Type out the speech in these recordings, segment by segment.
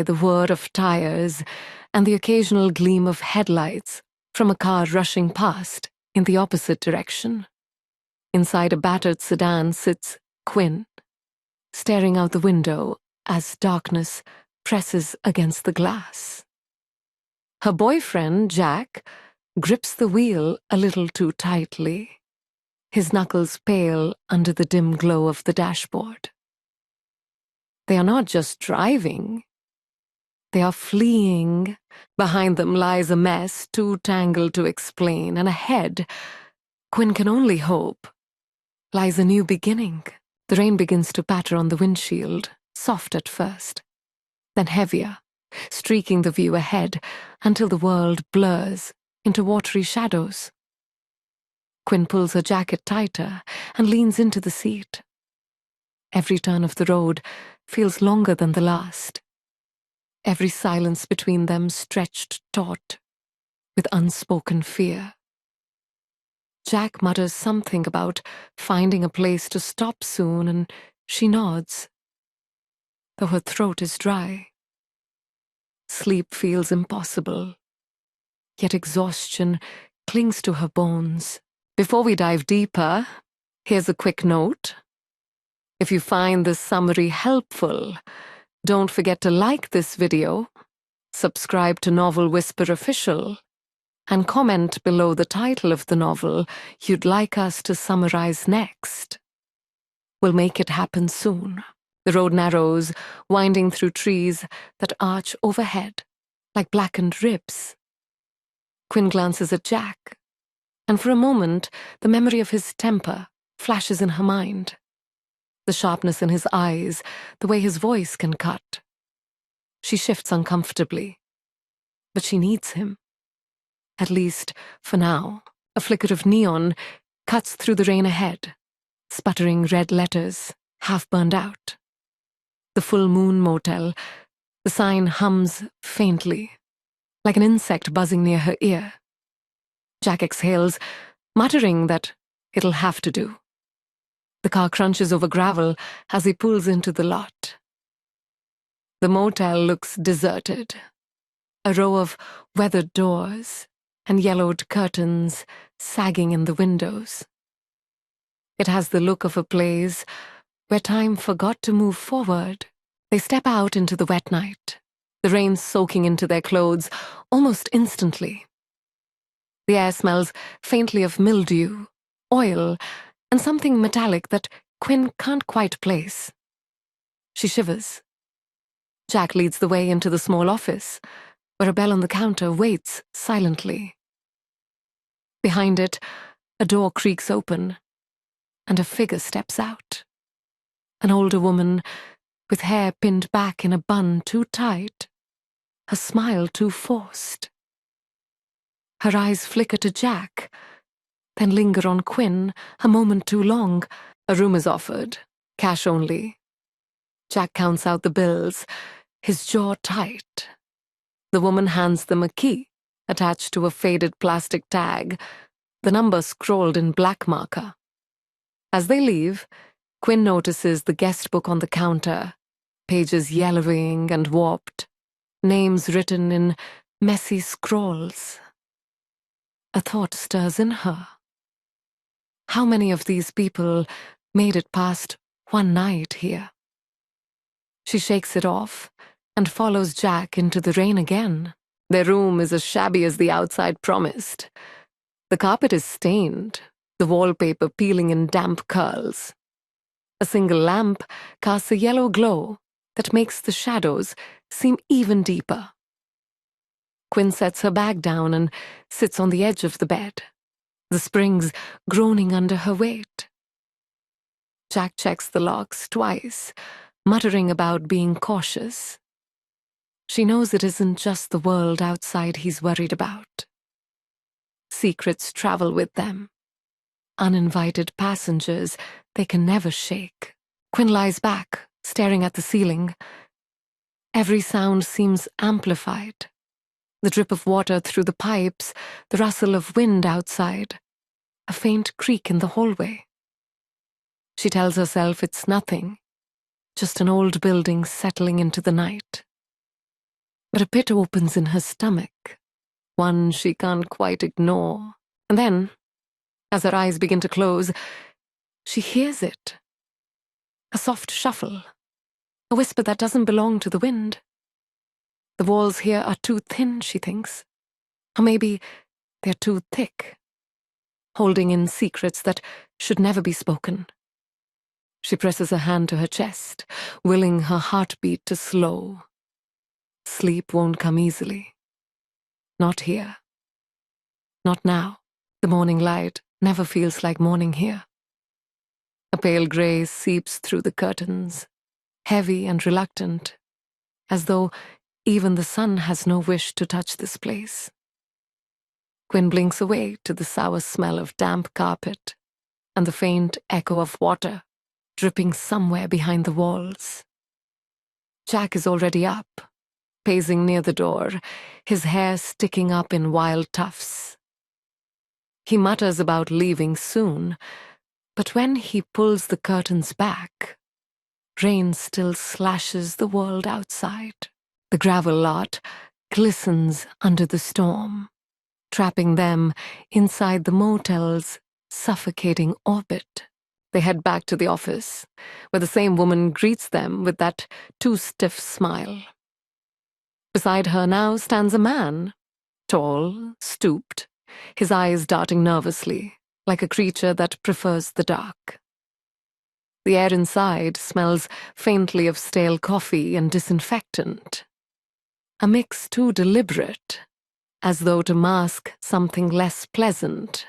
by the whir of tires and the occasional gleam of headlights from a car rushing past in the opposite direction. Inside a battered sedan sits Quinn, staring out the window as darkness presses against the glass. Her boyfriend, Jack, grips the wheel a little too tightly, his knuckles pale under the dim glow of the dashboard. They are not just driving. They are fleeing. Behind them lies a mess too tangled to explain, and ahead, Quinn can only hope, lies a new beginning. The rain begins to patter on the windshield, soft at first, then heavier, streaking the view ahead until the world blurs into watery shadows. Quinn pulls her jacket tighter and leans into the seat. Every turn of the road feels longer than the last. Every silence between them stretched taut with unspoken fear. Jack mutters something about finding a place to stop soon, and she nods, though her throat is dry. Sleep feels impossible, yet exhaustion clings to her bones. Before we dive deeper, here's a quick note. If you find this summary helpful, don't forget to like this video, subscribe to Novel Whisper Official, and comment below the title of the novel you'd like us to summarize next. We'll make it happen soon. The road narrows, winding through trees that arch overhead like blackened ribs. Quinn glances at Jack, and for a moment the memory of his temper flashes in her mind. The sharpness in his eyes, the way his voice can cut. She shifts uncomfortably, but she needs him. At least, for now. A flicker of neon cuts through the rain ahead, sputtering red letters, half burned out. The Full Moon Motel, the sign hums faintly, like an insect buzzing near her ear. Jack exhales, muttering that it'll have to do. The car crunches over gravel as he pulls into the lot. The motel looks deserted. A row of weathered doors and yellowed curtains sagging in the windows. It has the look of a place where time forgot to move forward. They step out into the wet night, the rain soaking into their clothes almost instantly. The air smells faintly of mildew, oil, and something metallic that Quinn can't quite place. She shivers. Jack leads the way into the small office, where a bell on the counter waits silently. Behind it, a door creaks open, and a figure steps out. An older woman with hair pinned back in a bun too tight, her smile too forced. Her eyes flicker to Jack, then linger on Quinn a moment too long. A room is offered, cash only. Jack counts out the bills, his jaw tight. The woman hands them a key, attached to a faded plastic tag, the number scrawled in black marker. As they leave, Quinn notices the guest book on the counter, pages yellowing and warped, names written in messy scrawls. A thought stirs in her. How many of these people made it past one night here? She shakes it off and follows Jack into the rain again. Their room is as shabby as the outside promised. The carpet is stained, the wallpaper peeling in damp curls. A single lamp casts a yellow glow that makes the shadows seem even deeper. Quinn sets her bag down and sits on the edge of the bed, the springs groaning under her weight. Jack checks the locks twice, muttering about being cautious. She knows it isn't just the world outside he's worried about. Secrets travel with them. Uninvited passengers they can never shake. Quinn lies back, staring at the ceiling. Every sound seems amplified. The drip of water through the pipes, the rustle of wind outside, a faint creak in the hallway. She tells herself it's nothing, just an old building settling into the night. But a pit opens in her stomach, one she can't quite ignore. And then, as her eyes begin to close, she hears it. A soft shuffle, a whisper that doesn't belong to the wind. The walls here are too thin, she thinks. Or maybe they're too thick, holding in secrets that should never be spoken. She presses a hand to her chest, willing her heartbeat to slow. Sleep won't come easily. Not here. Not now. The morning light never feels like morning here. A pale grey seeps through the curtains, heavy and reluctant, as though even the sun has no wish to touch this place. Quinn blinks away to the sour smell of damp carpet and the faint echo of water dripping somewhere behind the walls. Jack is already up, pacing near the door, his hair sticking up in wild tufts. He mutters about leaving soon, but when he pulls the curtains back, rain still slashes the world outside. The gravel lot glistens under the storm, trapping them inside the motel's suffocating orbit. They head back to the office, where the same woman greets them with that too-stiff smile. Beside her now stands a man, tall, stooped, his eyes darting nervously, like a creature that prefers the dark. The air inside smells faintly of stale coffee and disinfectant, a mix too deliberate, as though to mask something less pleasant.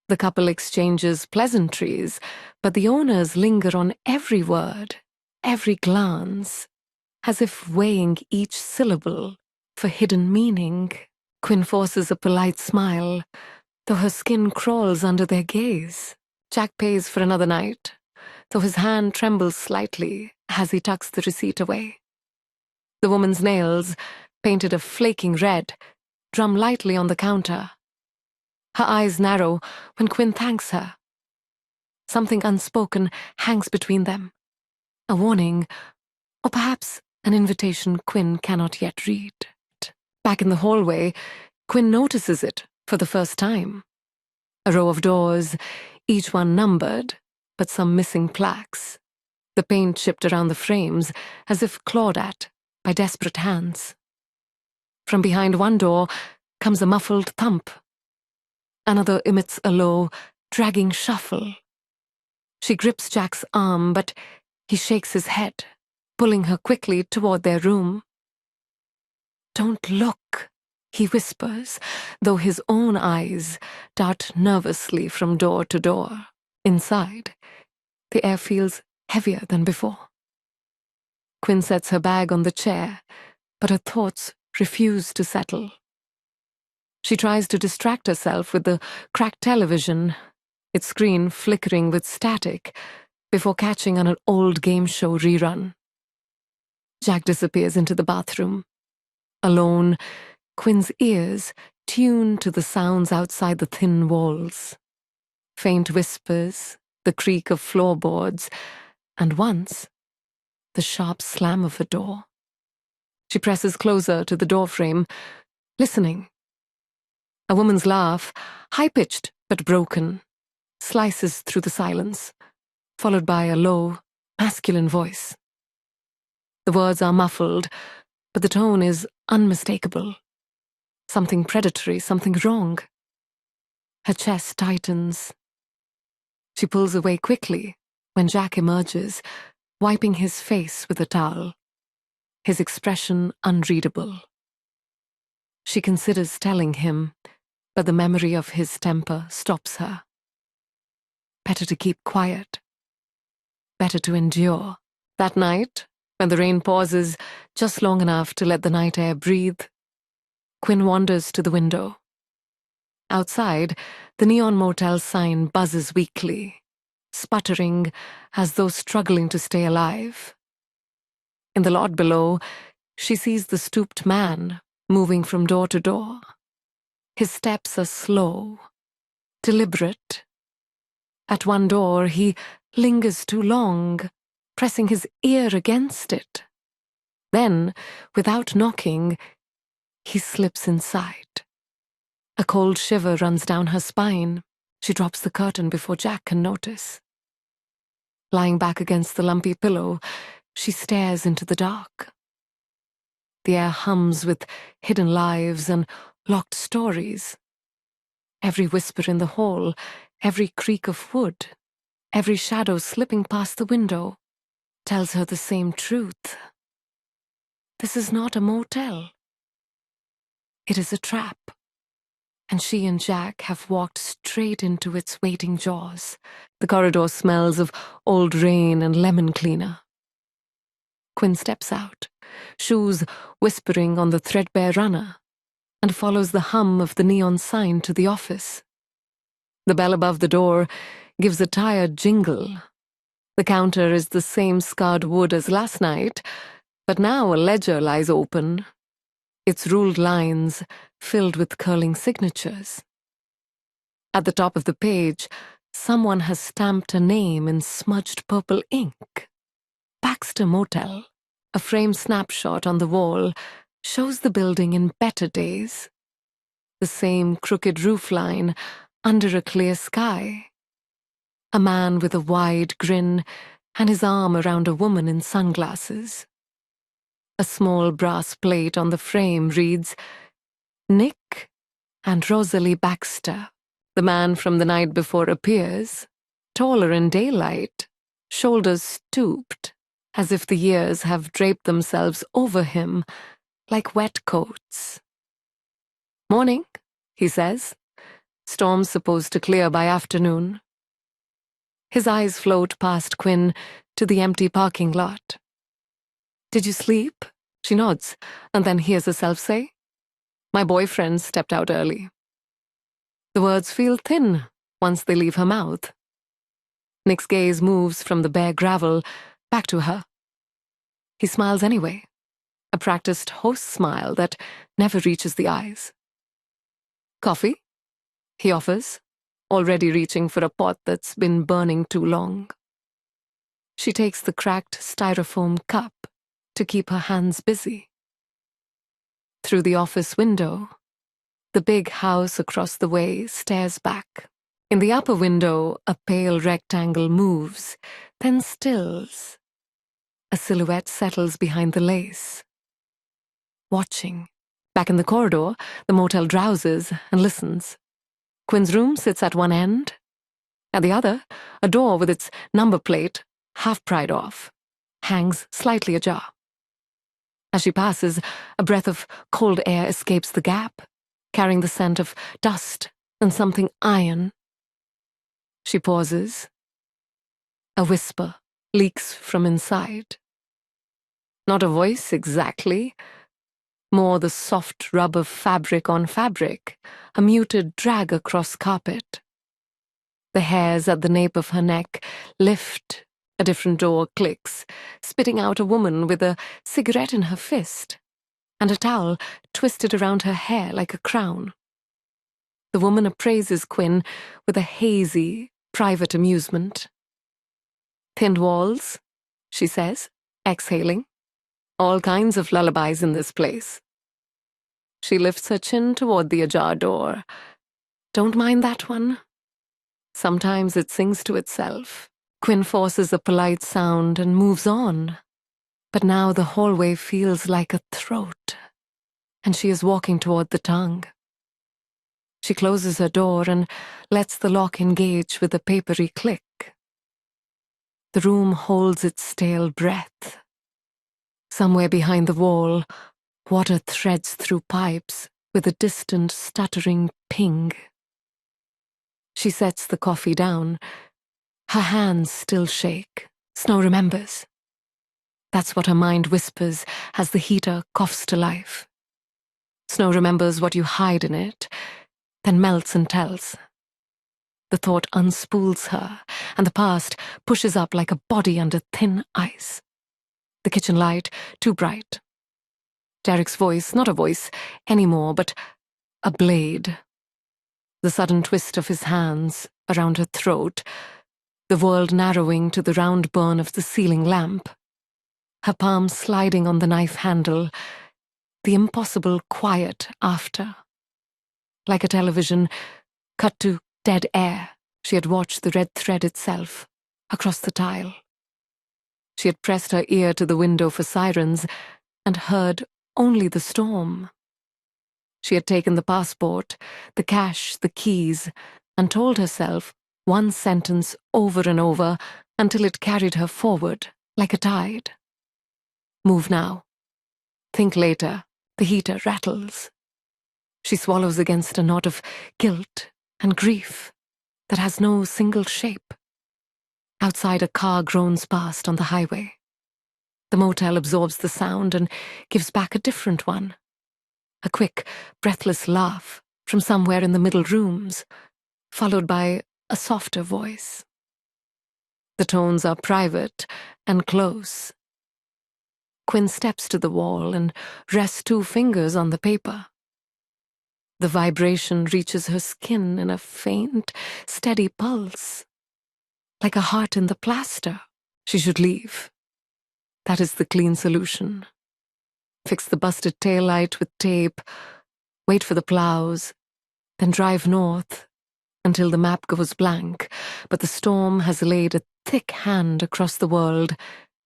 The couple exchanges pleasantries, but the owners linger on every word, every glance, as if weighing each syllable for hidden meaning. Quinn forces a polite smile, though her skin crawls under their gaze. Jack pays for another night, though his hand trembles slightly as he tucks the receipt away. The woman's nails, painted a flaking red, drum lightly on the counter. Her eyes narrow when Quinn thanks her. Something unspoken hangs between them, a warning, or perhaps an invitation Quinn cannot yet read. Back in the hallway, Quinn notices it for the first time. A row of doors, each one numbered, but some missing plaques. The paint chipped around the frames, as if clawed at by desperate hands. From behind one door comes a muffled thump. Another emits a low, dragging shuffle. She grips Jack's arm, but he shakes his head, pulling her quickly toward their room. "Don't look," he whispers, though his own eyes dart nervously from door to door. Inside, the air feels heavier than before. Quinn sets her bag on the chair, but her thoughts refuse to settle. She tries to distract herself with the cracked television, its screen flickering with static, before catching on an old game show rerun. Jack disappears into the bathroom. Alone, Quinn's ears tune to the sounds outside the thin walls. Faint whispers, the creak of floorboards, and once, the sharp slam of a door. She presses closer to the doorframe, listening. A woman's laugh, high-pitched but broken, slices through the silence, followed by a low, masculine voice. The words are muffled, but the tone is unmistakable. Something predatory, something wrong. Her chest tightens. She pulls away quickly when Jack emerges, wiping his face with a towel, his expression unreadable. She considers telling him, but the memory of his temper stops her. Better to keep quiet. Better to endure. That night, when the rain pauses just long enough to let the night air breathe, Quinn wanders to the window. Outside, the neon motel sign buzzes weakly, sputtering as though struggling to stay alive. In the lot below, she sees the stooped man moving from door to door. His steps are slow, deliberate. At one door, he lingers too long, pressing his ear against it. Then, without knocking, he slips inside. A cold shiver runs down her spine. She drops the curtain before Jack can notice. Lying back against the lumpy pillow, she stares into the dark. The air hums with hidden lives and locked stories. Every whisper in the hall, every creak of wood, every shadow slipping past the window tells her the same truth. This is not a motel. It is a trap, and she and Jack have walked straight into its waiting jaws. The corridor smells of old rain and lemon cleaner. Quinn steps out, shoes whispering on the threadbare runner, and follows the hum of the neon sign to the office. The bell above the door gives a tired jingle. The counter is the same scarred wood as last night, but now a ledger lies open, its ruled lines filled with curling signatures. At the top of the page, someone has stamped a name in smudged purple ink. Baxter Motel. A framed snapshot on the wall shows the building in better days. The same crooked roofline under a clear sky. A man with a wide grin and his arm around a woman in sunglasses. A small brass plate on the frame reads, Nick and Rosalie Baxter. The man from the night before appears, taller in daylight, shoulders stooped, as if the years have draped themselves over him like wet coats. Morning, he says. Storm's supposed to clear by afternoon. His eyes float past Quinn to the empty parking lot. Did you sleep? She nods, and then hears herself say, My boyfriend stepped out early. The words feel thin once they leave her mouth. Nick's gaze moves from the bare gravel back to her. He smiles anyway, a practiced host smile that never reaches the eyes. Coffee? He offers, already reaching for a pot that's been burning too long. She takes the cracked styrofoam cup to keep her hands busy. Through the office window, the big house across the way stares back. In the upper window, a pale rectangle moves, then stills. A silhouette settles behind the lace. Watching. Back in the corridor, the motel drowses and listens. Quinn's room sits at one end. At the other, a door with its number plate, half pried off, hangs slightly ajar. As she passes, a breath of cold air escapes the gap, carrying the scent of dust and something iron. She pauses. A whisper leaks from inside. Not a voice exactly, more the soft rub of fabric on fabric, a muted drag across carpet. The hairs at the nape of her neck lift. A different door clicks, spitting out a woman with a cigarette in her fist, and a towel twisted around her hair like a crown. The woman appraises Quinn with a hazy, private amusement. Thinned walls, she says, exhaling. All kinds of lullabies in this place. She lifts her chin toward the ajar door. Don't mind that one. Sometimes it sings to itself. Quinn forces a polite sound and moves on. But now the hallway feels like a throat, and she is walking toward the tongue. She closes her door and lets the lock engage with a papery click. The room holds its stale breath. Somewhere behind the wall, water threads through pipes with a distant, stuttering ping. She sets the coffee down. Her hands still shake. Snow remembers. That's what her mind whispers as the heater coughs to life. Snow remembers what you hide in it, then melts and tells. The thought unspools her, and the past pushes up like a body under thin ice. The kitchen light, too bright. Derek's voice, not a voice anymore, but a blade. The sudden twist of his hands around her throat, the world narrowing to the round burn of the ceiling lamp. her palm sliding on the knife handle, the impossible quiet after. Like a television, cut to dead air, she had watched the red thread itself, across the tile. She had pressed her ear to the window for sirens and heard only the storm. She had taken the passport, the cash, the keys, and told herself one sentence over and over until it carried her forward like a tide. Move now. Think later. The heater rattles. She swallows against a knot of guilt and grief that has no single shape. Outside, a car groans past on the highway. The motel absorbs the sound and gives back a different one. A quick, breathless laugh from somewhere in the middle rooms, followed by a softer voice. The tones are private and close. Quinn steps to the wall and rests 2 fingers on the paper. The vibration reaches her skin in a faint, steady pulse. Like a heart in the plaster. She should leave. That is the clean solution. Fix the busted taillight with tape, wait for the plows, then drive north until the map goes blank, but the storm has laid a thick hand across the world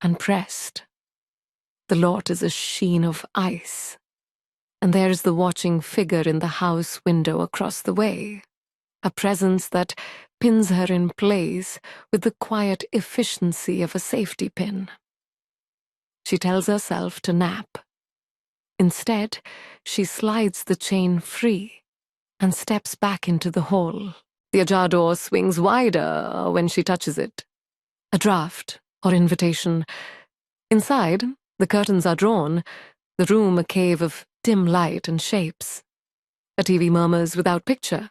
and pressed. The lot is a sheen of ice, and there is the watching figure in the house window across the way, a presence that pins her in place with the quiet efficiency of a safety pin. She tells herself to nap. Instead, she slides the chain free and steps back into the hall. The ajar door swings wider when she touches it. A draft or invitation. Inside, the curtains are drawn, the room a cave of dim light and shapes. A TV murmurs without picture.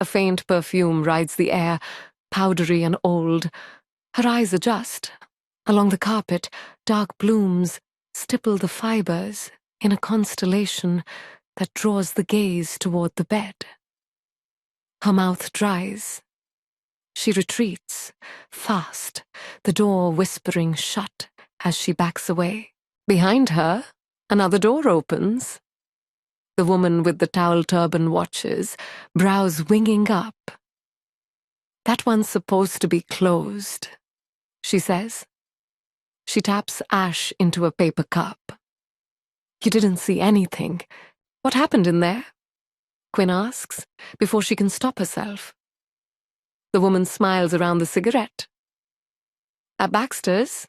A faint perfume rides the air, powdery and old. Her eyes adjust. Along the carpet, dark blooms stipple the fibers in a constellation that draws the gaze toward the bed. Her mouth dries. She retreats, fast, the door whispering shut as she backs away. Behind her, another door opens. The woman with the towel turban watches, brows winging up. That one's supposed to be closed, she says. She taps ash into a paper cup. You didn't see anything. What happened in there? Quinn asks, before she can stop herself. The woman smiles around the cigarette. At Baxter's?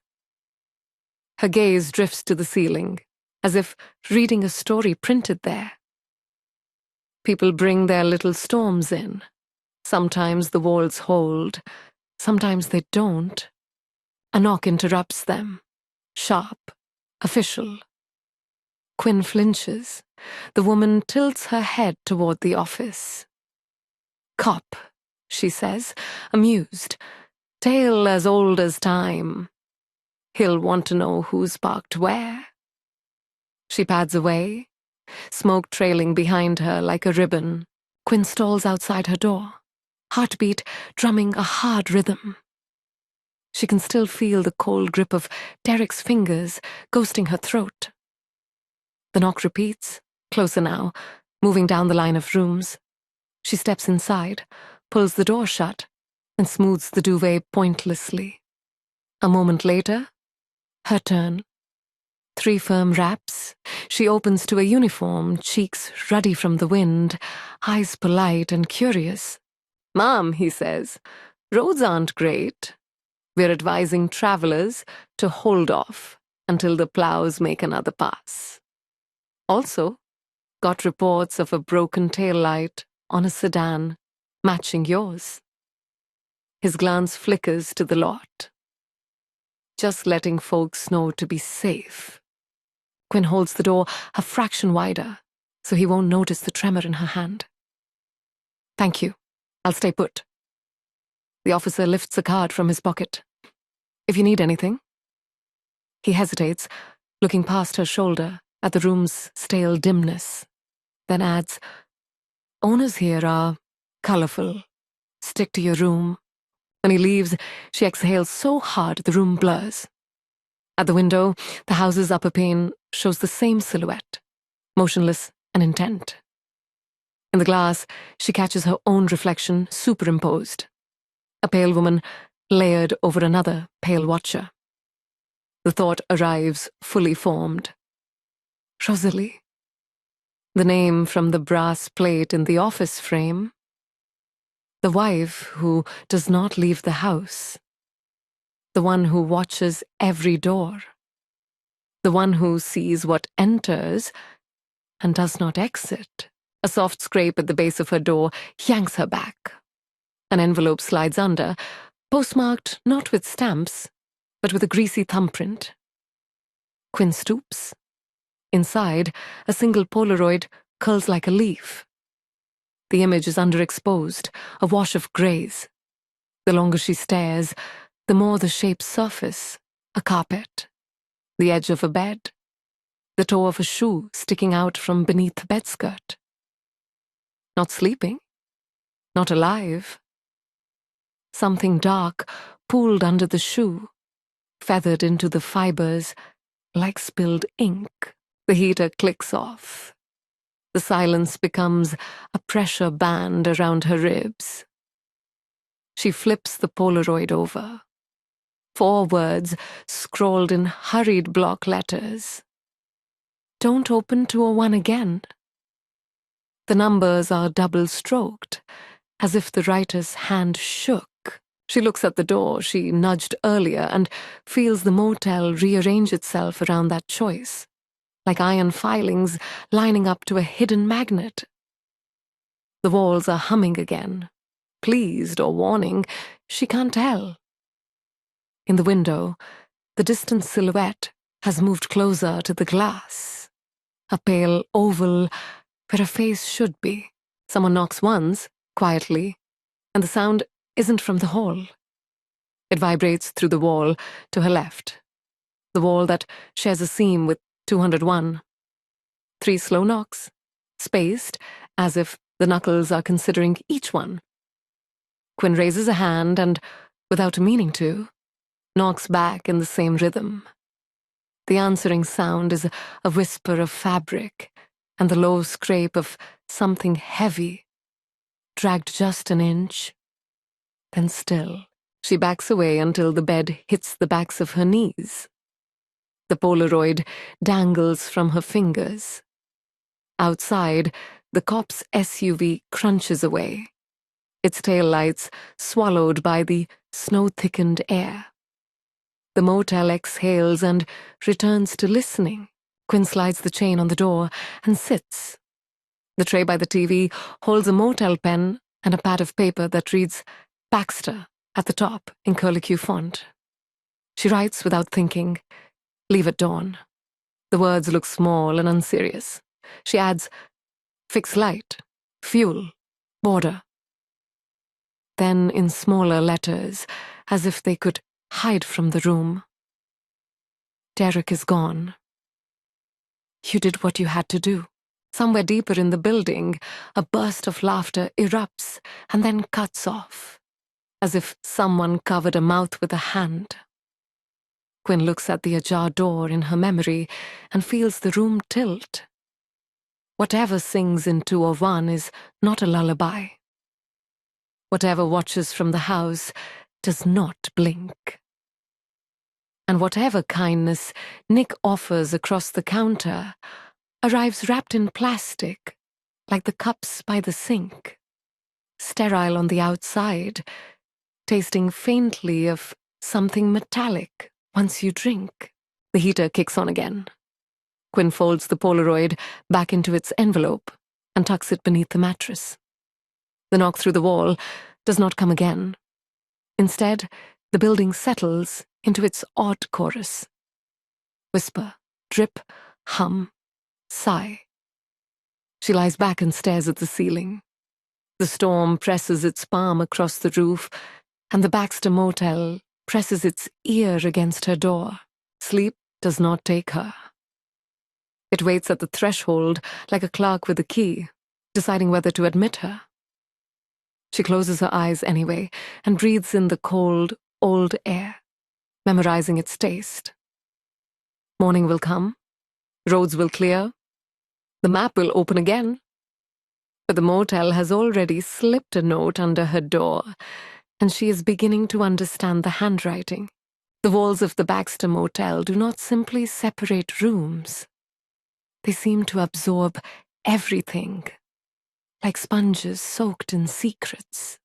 Her gaze drifts to the ceiling, as if reading a story printed there. People bring their little storms in. Sometimes the walls hold, sometimes they don't. A knock interrupts them. Sharp, official. Quinn flinches. The woman tilts her head toward the office. Cop, she says, amused. Tale as old as time. He'll want to know who's parked where. She pads away, smoke trailing behind her like a ribbon. Quinn stalls outside her door, heartbeat drumming a hard rhythm. She can still feel the cold grip of Derek's fingers ghosting her throat. The knock repeats, closer now, moving down the line of rooms. She steps inside, pulls the door shut, and smooths the duvet pointlessly. A moment later, her turn. 3 firm raps. She opens to a uniform, cheeks ruddy from the wind, eyes polite and curious. Ma'am, he says, roads aren't great. We're advising travelers to hold off until the plows make another pass. Also, got reports of a broken taillight on a sedan, matching yours. His glance flickers to the lot. Just letting folks know to be safe. Quinn holds the door a fraction wider, so he won't notice the tremor in her hand. Thank you. I'll stay put. The officer lifts a card from his pocket. If you need anything. He hesitates, looking past her shoulder at the room's stale dimness, then adds, owners here are colorful. Stick to your room. When he leaves, she exhales so hard the room blurs. At the window, the house's upper pane shows the same silhouette, motionless and intent. In the glass, she catches her own reflection superimposed. A pale woman layered over another pale watcher. The thought arrives fully formed. Rosalie. The name from the brass plate in the office frame. The wife who does not leave the house. The one who watches every door. The one who sees what enters and does not exit. A soft scrape at the base of her door yanks her back. An envelope slides under, postmarked not with stamps, but with a greasy thumbprint. Quinn stoops. Inside, a single Polaroid curls like a leaf. The image is underexposed, a wash of grays. The longer she stares, the more the shapes surface, a carpet, the edge of a bed, the toe of a shoe sticking out from beneath the bedskirt. Not sleeping, not alive. Something dark pooled under the shoe, feathered into the fibers like spilled ink. The heater clicks off. The silence becomes a pressure band around her ribs. She flips the Polaroid over. 4 words scrawled in hurried block letters. Don't open 201 again. The numbers are double-stroked, as if the writer's hand shook. She looks at the door she nudged earlier and feels the motel rearrange itself around that choice, like iron filings lining up to a hidden magnet. The walls are humming again, pleased or warning, she can't tell. In the window, the distant silhouette has moved closer to the glass. A pale oval where a face should be. Someone knocks once, quietly, and the sound isn't from the hall. It vibrates through the wall to her left, the wall that shares a seam with 201. 3 slow knocks, spaced as if the knuckles are considering each one. Quinn raises a hand and, without meaning to, knocks back in the same rhythm. The answering sound is a whisper of fabric and the low scrape of something heavy, dragged just an inch, then still. She backs away until the bed hits the backs of her knees. The Polaroid dangles from her fingers. Outside, the cop's SUV crunches away, its taillights swallowed by the snow-thickened air. The motel exhales and returns to listening. Quinn slides the chain on the door and sits. The tray by the TV holds a motel pen and a pad of paper that reads Baxter at the top in curlicue font. She writes without thinking, leave at dawn. The words look small and unserious. She adds, fix light, fuel, border. Then in smaller letters, as if they could hide from the room. Derek is gone. You did what you had to do. Somewhere deeper in the building, a burst of laughter erupts and then cuts off, as if someone covered a mouth with a hand. Quinn looks at the ajar door in her memory and feels the room tilt. Whatever sings in 201 is not a lullaby. Whatever watches from the house does not blink. And whatever kindness Nick offers across the counter arrives wrapped in plastic, like the cups by the sink, sterile on the outside, tasting faintly of something metallic once you drink. The heater kicks on again. Quinn folds the Polaroid back into its envelope and tucks it beneath the mattress. The knock through the wall does not come again. Instead, the building settles into its odd chorus. Whisper, drip, hum, sigh. She lies back and stares at the ceiling. The storm presses its palm across the roof, and the Baxter Motel presses its ear against her door. Sleep does not take her. It waits at the threshold like a clerk with a key, deciding whether to admit her. She closes her eyes anyway and breathes in the cold, old air, memorizing its taste. Morning will come. Roads will clear. The map will open again. But the motel has already slipped a note under her door, and she is beginning to understand the handwriting. The walls of the Baxter Motel do not simply separate rooms. They seem to absorb everything, like sponges soaked in secrets.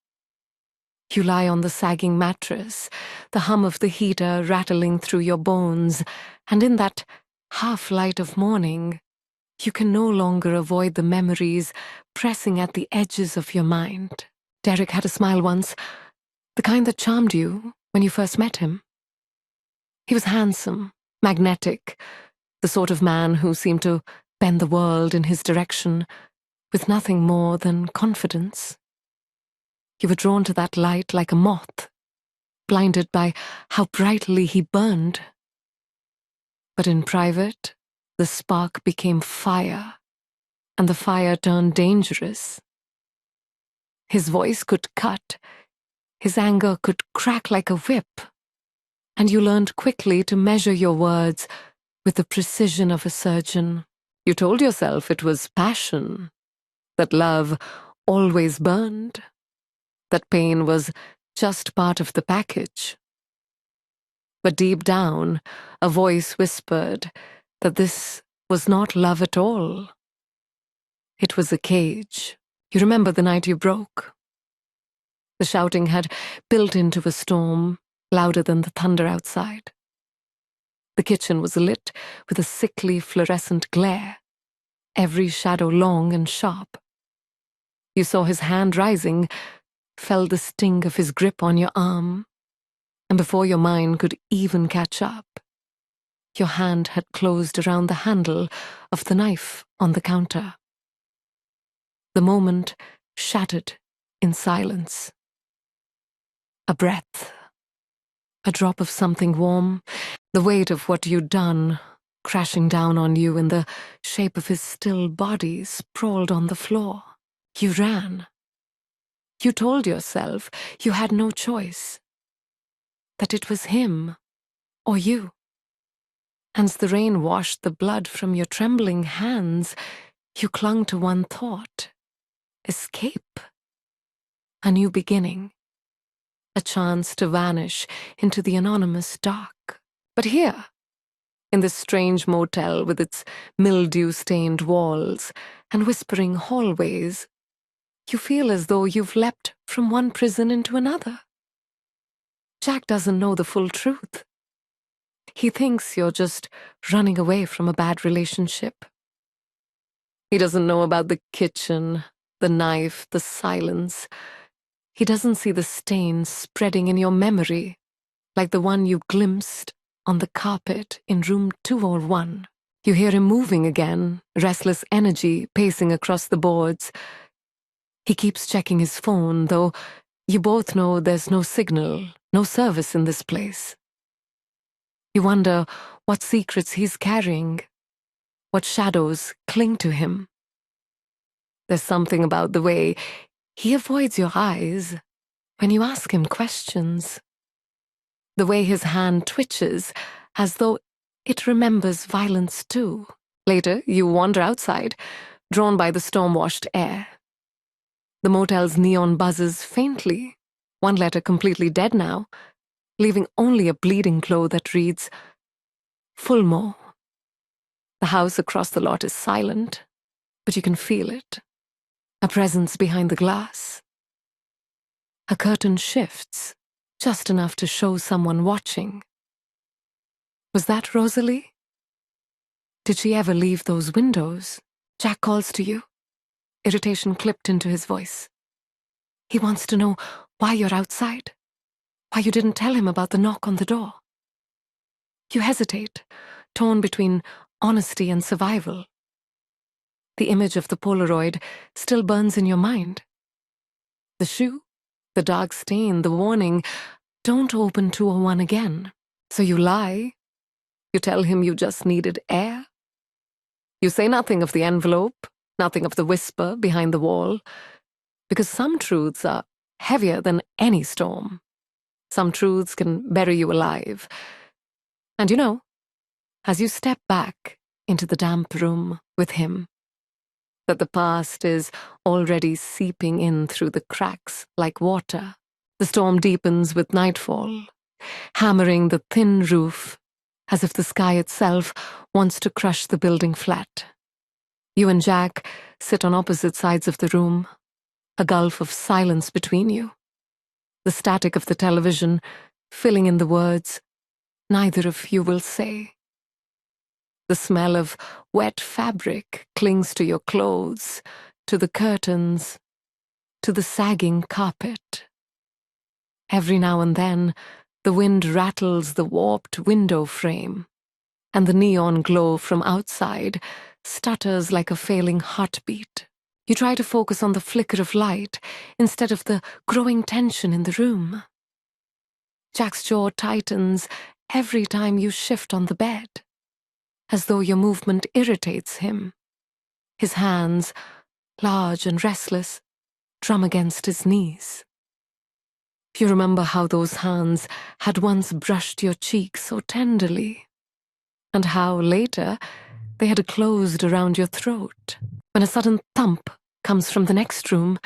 You lie on the sagging mattress, the hum of the heater rattling through your bones, and in that half-light of morning, you can no longer avoid the memories pressing at the edges of your mind. Derek had a smile once, the kind that charmed you when you first met him. He was handsome, magnetic, the sort of man who seemed to bend the world in his direction with nothing more than confidence. You were drawn to that light like a moth, blinded by how brightly he burned. But in private, the spark became fire, and the fire turned dangerous. His voice could cut, his anger could crack like a whip, and you learned quickly to measure your words with the precision of a surgeon. You told yourself it was passion, that love always burned, that pain was just part of the package. But deep down, a voice whispered that this was not love at all. It was a cage. You remember the night you broke? The shouting had built into a storm, louder than the thunder outside. The kitchen was lit with a sickly fluorescent glare, every shadow long and sharp. You saw his hand rising, felt the sting of his grip on your arm, and before your mind could even catch up, your hand had closed around the handle of the knife on the counter. The moment shattered in silence. A breath, a drop of something warm, the weight of what you'd done crashing down on you in the shape of his still body sprawled on the floor. You ran. You told yourself you had no choice, that it was him or you. And as the rain washed the blood from your trembling hands, you clung to one thought: escape. A new beginning. A chance to vanish into the anonymous dark. But here, in this strange motel with its mildew-stained walls and whispering hallways, you feel as though you've leapt from one prison into another. Jack doesn't know the full truth. He thinks you're just running away from a bad relationship. He doesn't know about the kitchen, the knife, the silence. He doesn't see the stains spreading in your memory, like the one you glimpsed on the carpet in room 201. You hear him moving again, restless energy pacing across the boards. He keeps checking his phone, though you both know there's no signal, no service in this place. You wonder what secrets he's carrying, what shadows cling to him. There's something about the way he avoids your eyes when you ask him questions. The way his hand twitches as though it remembers violence too. Later, you wander outside, drawn by the storm-washed air. The motel's neon buzzes faintly, one letter completely dead now, leaving only a bleeding glow that reads, Fulmo. The house across the lot is silent, but you can feel it. A presence behind the glass. A curtain shifts, just enough to show someone watching. Was that Rosalie? Did she ever leave those windows? Jack calls to you. Irritation clipped into his voice. He wants to know why you're outside, why you didn't tell him about the knock on the door. You hesitate, torn between honesty and survival. The image of the Polaroid still burns in your mind. The shoe, the dark stain, the warning, don't open 201 again. So you lie. You tell him you just needed air. You say nothing of the envelope, nothing of the whisper behind the wall, because some truths are heavier than any storm. Some truths can bury you alive. And you know, as you step back into the damp room with him, that the past is already seeping in through the cracks like water. The storm deepens with nightfall, hammering the thin roof as if the sky itself wants to crush the building flat. You and Jack sit on opposite sides of the room, a gulf of silence between you. The static of the television filling in the words neither of you will say. The smell of wet fabric clings to your clothes, to the curtains, to the sagging carpet. Every now and then, the wind rattles the warped window frame, and the neon glow from outside stutters like a failing heartbeat. You try to focus on the flicker of light instead of the growing tension in the room. Jack's jaw tightens every time you shift on the bed, as though your movement irritates him. His hands, large and restless, drum against his knees. You remember how those hands had once brushed your cheek so tenderly, and how, later, they had closed around your throat, when a sudden thump comes from the next room,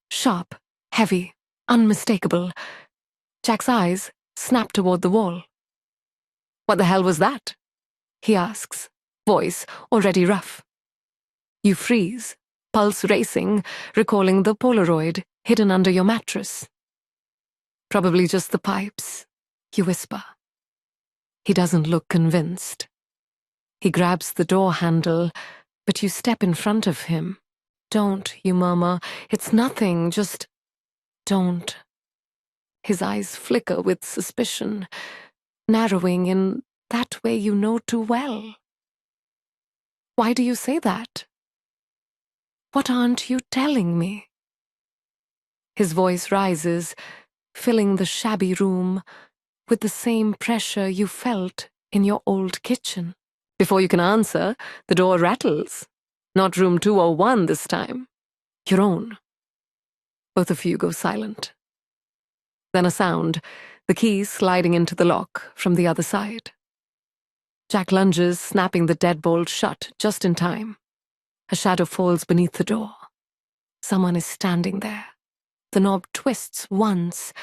sharp, heavy, unmistakable. Jack's eyes snap toward the wall. "What the hell was that?" he asks, voice already rough. You freeze, pulse racing, recalling the Polaroid hidden under your mattress. "Probably just the pipes," you whisper. He doesn't look convinced. He grabs the door handle, but you step in front of him. "Don't," you murmur. "It's nothing, just don't." His eyes flicker with suspicion, narrowing in that way you know too well. "Why do you say that? What aren't you telling me?" His voice rises, filling the shabby room with the same pressure you felt in your old kitchen. Before you can answer, the door rattles. Not room 201 this time. Your own. Both of you go silent. Then a sound, the key sliding into the lock from the other side. Jack lunges, snapping the deadbolt shut just in time. A shadow falls beneath the door. Someone is standing there. The knob twists once,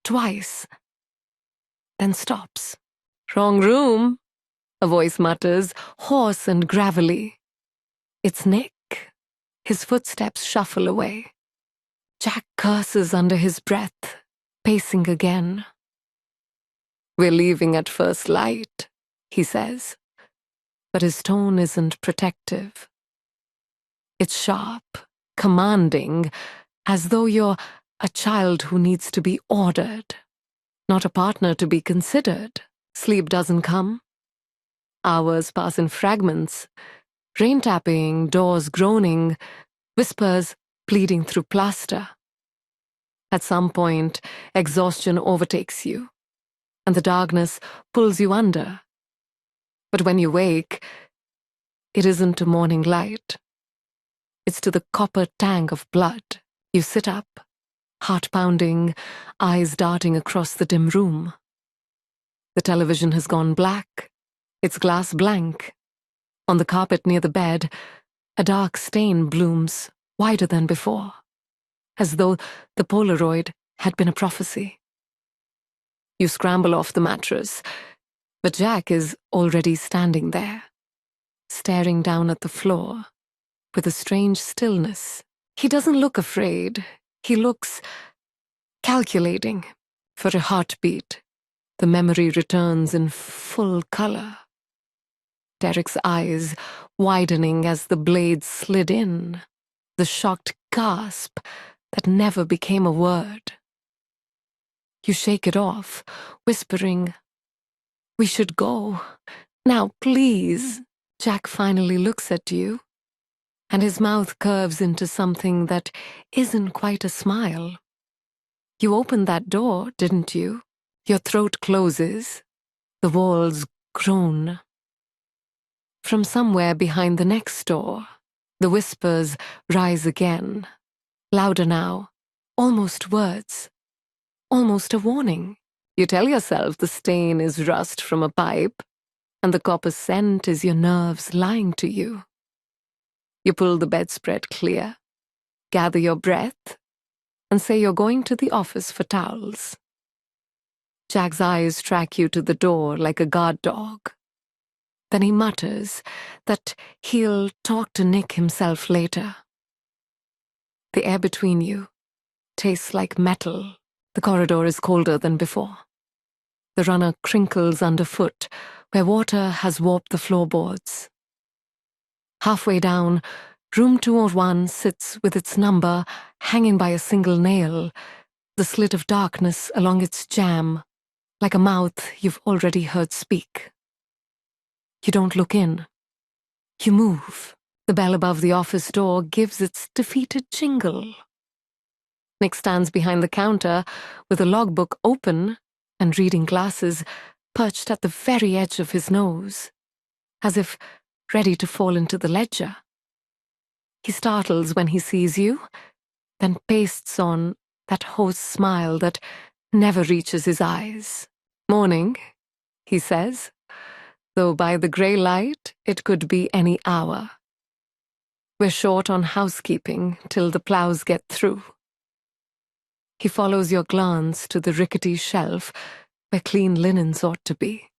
twice, then stops. "Wrong room," a voice mutters, hoarse and gravelly. It's Nick. His footsteps shuffle away. Jack curses under his breath, pacing again. "We're leaving at first light," he says, but his tone isn't protective. It's sharp, commanding, as though you're a child who needs to be ordered, not a partner to be considered. Sleep doesn't come. Hours pass in fragments, rain tapping, doors groaning, whispers pleading through plaster. At some point, exhaustion overtakes you, and the darkness pulls you under. But when you wake, it isn't to morning light. It's to the copper tank of blood. You sit up, heart pounding, eyes darting across the dim room. The television has gone black, its glass blank. On the carpet near the bed, a dark stain blooms, wider than before, as though the Polaroid had been a prophecy. You scramble off the mattress, but Jack is already standing there, staring down at the floor, with a strange stillness. He doesn't look afraid. He looks calculating. For a heartbeat, the memory returns in full color. Derek's eyes widening as the blade slid in, the shocked gasp that never became a word. You shake it off, whispering, "We should go. Now, please." Jack finally looks at you, and his mouth curves into something that isn't quite a smile. You opened that door, didn't you? Your throat closes. The walls groan. From somewhere behind the next door, the whispers rise again, louder now, almost words, almost a warning. You tell yourself the stain is rust from a pipe, and the copper scent is your nerves lying to you. You pull the bedspread clear, gather your breath, and say you're going to the office for towels. Jack's eyes track you to the door like a guard dog. Then he mutters that he'll talk to Nick himself later. The air between you tastes like metal. The corridor is colder than before. The runner crinkles underfoot where water has warped the floorboards. Halfway down, room 201 sits with its number hanging by a single nail, the slit of darkness along its jamb, like a mouth you've already heard speak. You don't look in. You move. The bell above the office door gives its defeated jingle. Nick stands behind the counter with a logbook open and reading glasses perched at the very edge of his nose, as if ready to fall into the ledger. He startles when he sees you, then pastes on that host's smile that never reaches his eyes. "Morning," he says, though by the grey light it could be any hour. "We're short on housekeeping till the plows get through." He follows your glance to the rickety shelf where clean linens ought to be.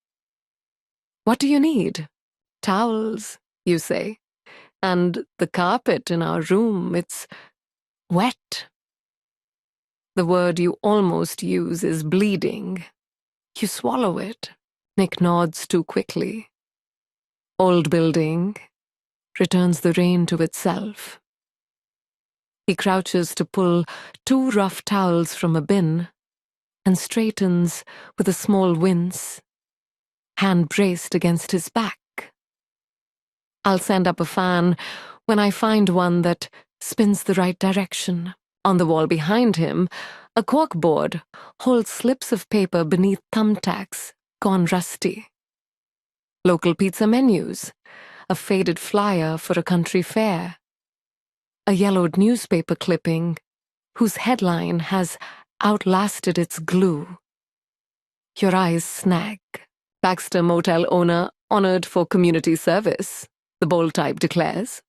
"What do you need?" "Towels," you say. "And the carpet in our room, it's wet." The word you almost use is bleeding. You swallow it. Nick nods too quickly. "Old building," returns the rain to itself. He crouches to pull 2 rough towels from a bin and straightens with a small wince, hand braced against his back. "I'll send up a fan when I find one that spins the right direction." On the wall behind him, a corkboard holds slips of paper beneath thumbtacks, gone rusty. Local pizza menus, a faded flyer for a country fair, a yellowed newspaper clipping whose headline has outlasted its glue. Your eyes snag. "Baxter Motel owner honored for community service," the bold type declares.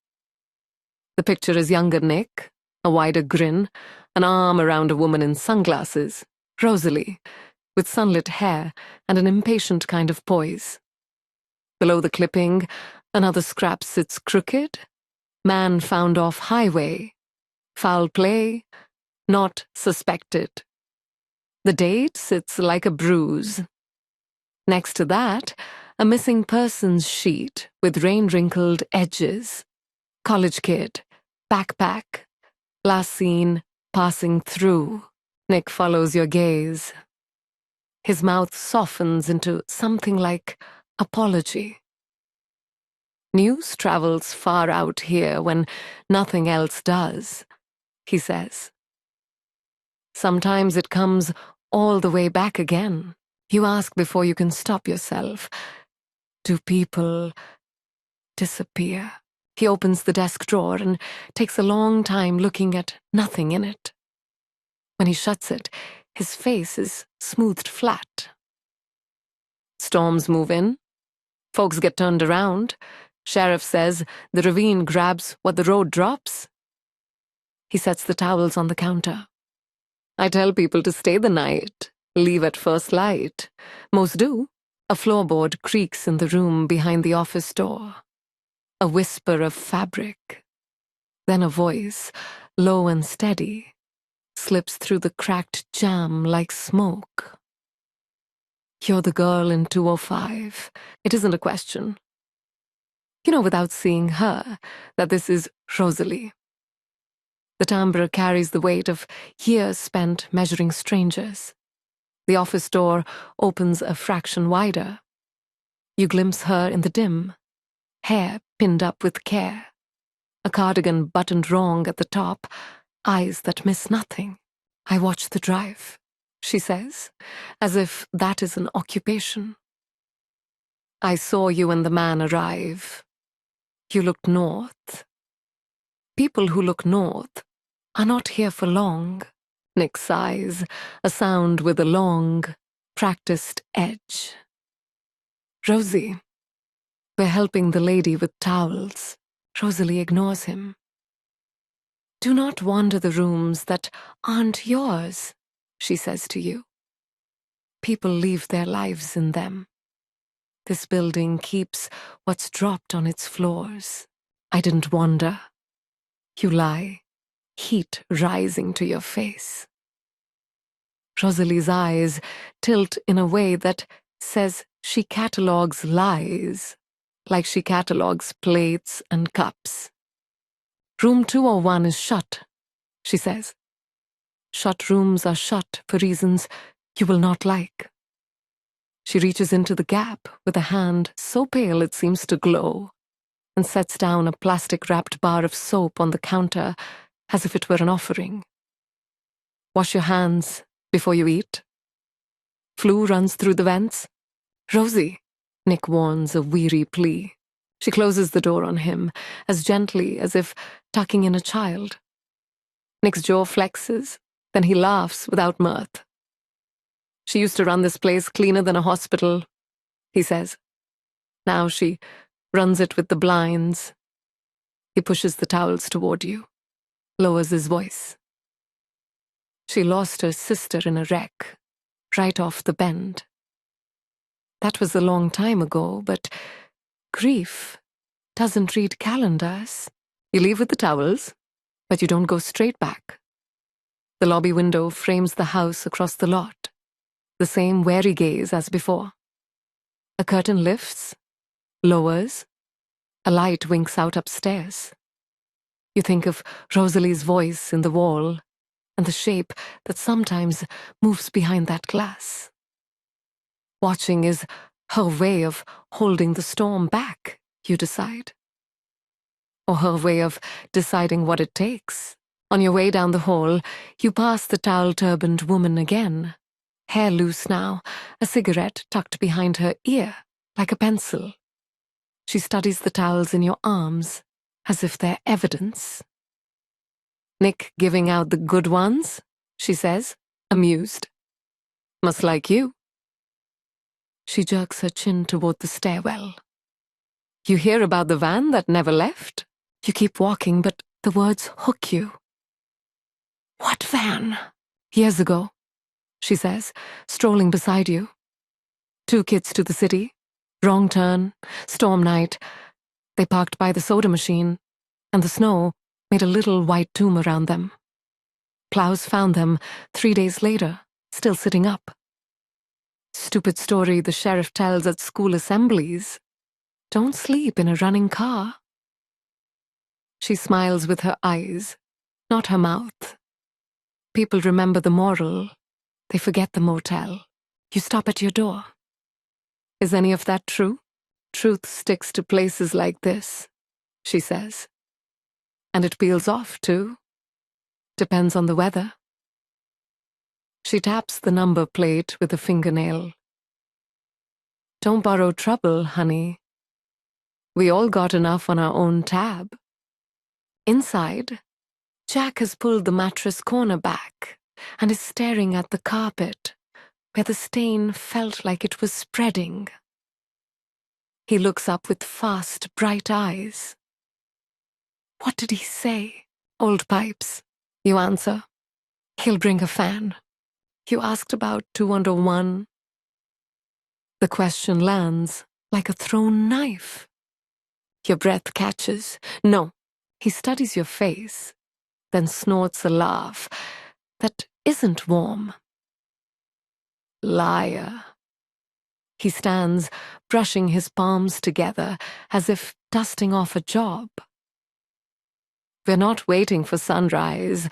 The picture is younger Nick, a wider grin, an arm around a woman in sunglasses, Rosalie, with sunlit hair and an impatient kind of poise. Below the clipping, another scrap sits crooked. "Man found off highway. Foul play. Not suspected." The date sits like a bruise. Next to that, a missing persons sheet with rain-wrinkled edges. "College kid. Backpack. Last seen passing through." Nick follows your gaze. His mouth softens into something like apology. "News travels far out here when nothing else does," he says. "Sometimes it comes all the way back again." You ask before you can stop yourself. "Do people disappear?" He opens the desk drawer and takes a long time looking at nothing in it. When he shuts it, his face is smoothed flat. "Storms move in. Folks get turned around. Sheriff says the ravine grabs what the road drops." He sets the towels on the counter. "I tell people to stay the night, leave at first light. Most do." A floorboard creaks in the room behind the office door. A whisper of fabric. Then a voice, low and steady, slips through the cracked jamb like smoke. "You're the girl in 205. It isn't a question. You know without seeing her that this is Rosalie." The timbre carries the weight of years spent measuring strangers. The office door opens a fraction wider. You glimpse her in the dim, hair pinned up with care, a cardigan buttoned wrong at the top, eyes that miss nothing. "I watch the drive," she says, as if that is an occupation. "I saw you and the man arrive. You looked north. People who look north are not here for long." Nick sighs, a sound with a long, practiced edge. "Rosie," We're helping the lady with towels. Rosalie ignores him. Do not wander the rooms that aren't yours, she says to you. People leave their lives in them. This building keeps what's dropped on its floors. I didn't wander. You lie, heat rising to your face. Rosalie's eyes tilt in a way that says she catalogues lies, like she catalogues plates and cups. Room 201 is shut, she says. Shut rooms are shut for reasons you will not like. She reaches into the gap with a hand so pale it seems to glow, and sets down a plastic-wrapped bar of soap on the counter as if it were an offering. Wash your hands before you eat. Flu runs through the vents. Rosie, Nick warns a weary plea. She closes the door on him, as gently as if tucking in a child. Nick's jaw flexes, then he laughs without mirth. She used to run this place cleaner than a hospital, he says. Now she runs it with the blinds. He pushes the towels toward you, lowers his voice. She lost her sister in a wreck, right off the bend. That was a long time ago, but grief doesn't read calendars. You leave with the towels, but you don't go straight back. The lobby window frames the house across the lot, the same wary gaze as before. A curtain lifts, lowers, a light winks out upstairs. You think of Rosalie's voice in the wall and the shape that sometimes moves behind that glass. Watching is her way of holding the storm back, you decide. Or her way of deciding what it takes. On your way down the hall, you pass the towel-turbaned woman again, hair loose now, a cigarette tucked behind her ear, like a pencil. She studies the towels in your arms, as if they're evidence. Nick giving out the good ones, she says, amused. Must like you. She jerks her chin toward the stairwell. You hear about the van that never left? You keep walking, but the words hook you. What van? Years ago, she says, strolling beside you. 2 kids to the city. Wrong turn. Storm night. They parked by the soda machine, and the snow made a little white tomb around them. Plows found them 3 days later, still sitting up. Stupid story the sheriff tells at school assemblies. Don't sleep in a running car. She smiles with her eyes, not her mouth. People remember the moral. They forget the motel. You stop at your door. Is any of that true? Truth sticks to places like this, she says. And it peels off, too. Depends on the weather. She taps the number plate with a fingernail. Don't borrow trouble, honey. We all got enough on our own tab. Inside, Jack has pulled the mattress corner back and is staring at the carpet, where the stain felt like it was spreading. He looks up with fast, bright eyes. What did he say? Old pipes, you answer. He'll bring a fan. You asked about 201. The question lands like a thrown knife. Your breath catches. No, he studies your face, then snorts a laugh that isn't warm. Liar. He stands, brushing his palms together as if dusting off a job. We're not waiting for sunrise.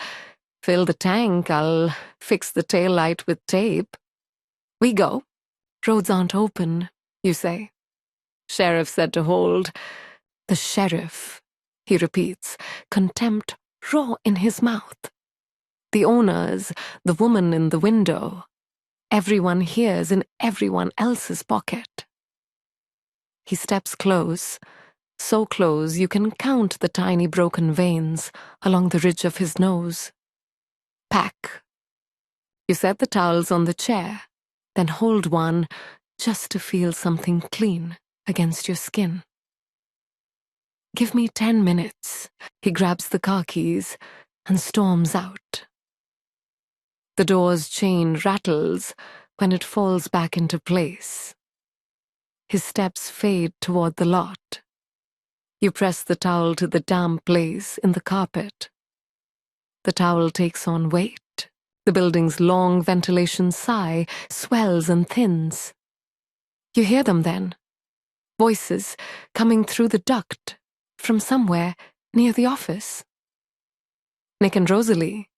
Fill the tank, I'll fix the taillight with tape. We go. Roads aren't open, you say. Sheriff said to hold. The sheriff, he repeats, contempt raw in his mouth. The owners, the woman in the window. Everyone hears in everyone else's pocket. He steps close, so close you can count the tiny broken veins along the ridge of his nose. Pack. You set the towels on the chair, then hold one just to feel something clean against your skin. Give me 10 minutes. He grabs the car keys and storms out. The door's chain rattles when it falls back into place. His steps fade toward the lot. You press the towel to the damp place in the carpet. The towel takes on weight. The building's long ventilation sigh swells and thins. You hear them then. Voices coming through the duct from somewhere near the office. Nick and Rosalie,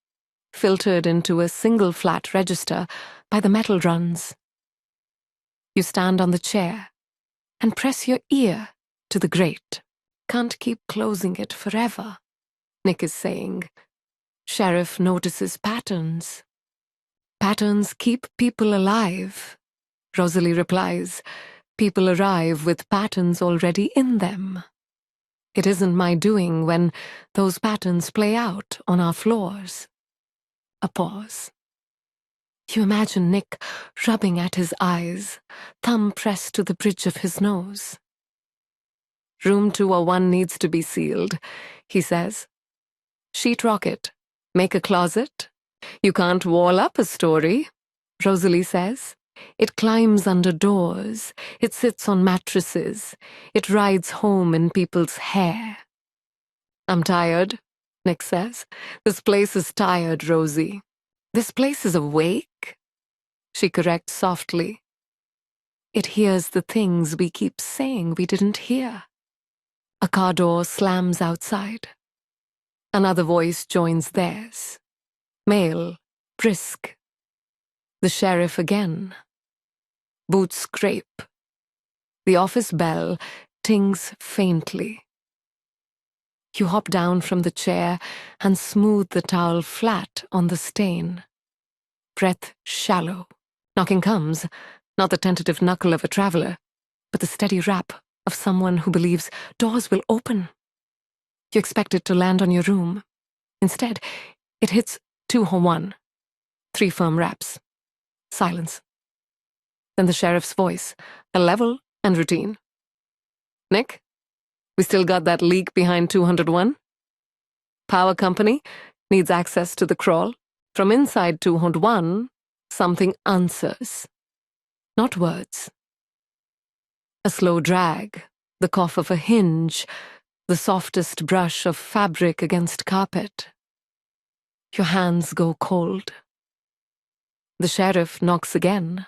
filtered into a single flat register by the metal runs. You stand on the chair and press your ear to the grate. Can't keep closing it forever, Nick is saying. Sheriff notices patterns. Patterns keep people alive, Rosalie replies. People arrive with patterns already in them. It isn't my doing when those patterns play out on our floors. A pause. You imagine Nick rubbing at his eyes, thumb pressed to the bridge of his nose. Room 201 needs to be sealed, he says. Sheetrock it. Make a closet. You can't wall up a story, Rosalie says. It climbs under doors. It sits on mattresses. It rides home in people's hair. I'm tired, Nick says. This place is tired, Rosie. This place is awake, she corrects softly. It hears the things we keep saying we didn't hear. A car door slams outside. Another voice joins theirs. Male, brisk. The sheriff again. Boots scrape. The office bell tings faintly. You hop down from the chair and smooth the towel flat on the stain. Breath shallow. Knocking comes, not the tentative knuckle of a traveler, but the steady rap of someone who believes doors will open. You expect it to land on your room. Instead, it hits 201. 3 firm raps. Silence. Then the sheriff's voice, a level and routine. Nick, we still got that leak behind 201? Power company needs access to the crawl. From inside 201, something answers. Not words. A slow drag, the cough of a hinge, the softest brush of fabric against carpet. Your hands go cold. The sheriff knocks again.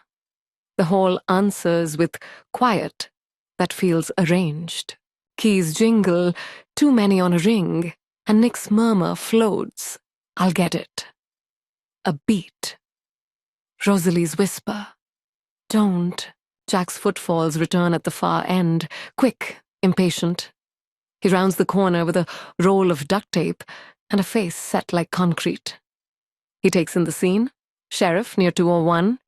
The hall answers with quiet that feels arranged. Keys jingle, too many on a ring, and Nick's murmur floats. I'll get it. A beat. Rosalie's whisper. Don't. Jack's footfalls return at the far end, quick, impatient. He rounds the corner with a roll of duct tape and a face set like concrete. He takes in the scene. Sheriff near 201,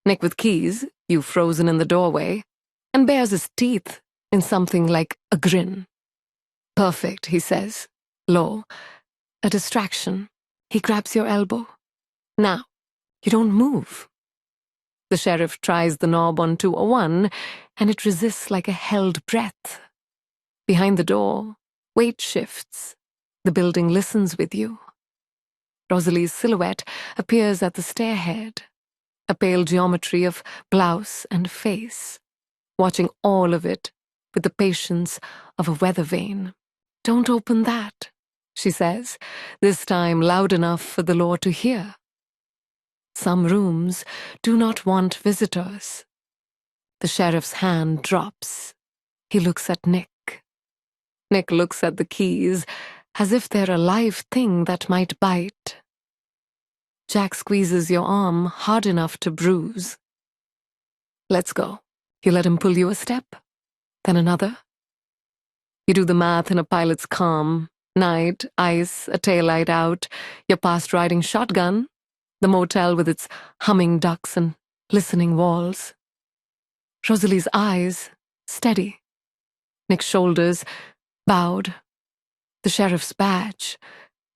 Nick with keys, you frozen in the doorway, and bares his teeth in something like a grin. Perfect, he says, low. A distraction. He grabs your elbow. Now, you don't move. The sheriff tries the knob on 201, and it resists like a held breath. Behind the door, weight shifts. The building listens with you. Rosalie's silhouette appears at the stairhead, a pale geometry of blouse and face, watching all of it with the patience of a weather vane. Don't open that, she says, this time loud enough for the law to hear. Some rooms do not want visitors. The sheriff's hand drops. He looks at Nick. Nick looks at the keys as if they're a live thing that might bite. Jack squeezes your arm hard enough to bruise. Let's go. You let him pull you a step, then another. You do the math in a pilot's calm. Night, ice, a taillight out, you're past riding shotgun, the motel with its humming ducks and listening walls. Rosalie's eyes, steady. Nick's shoulders, bowed. The sheriff's badge,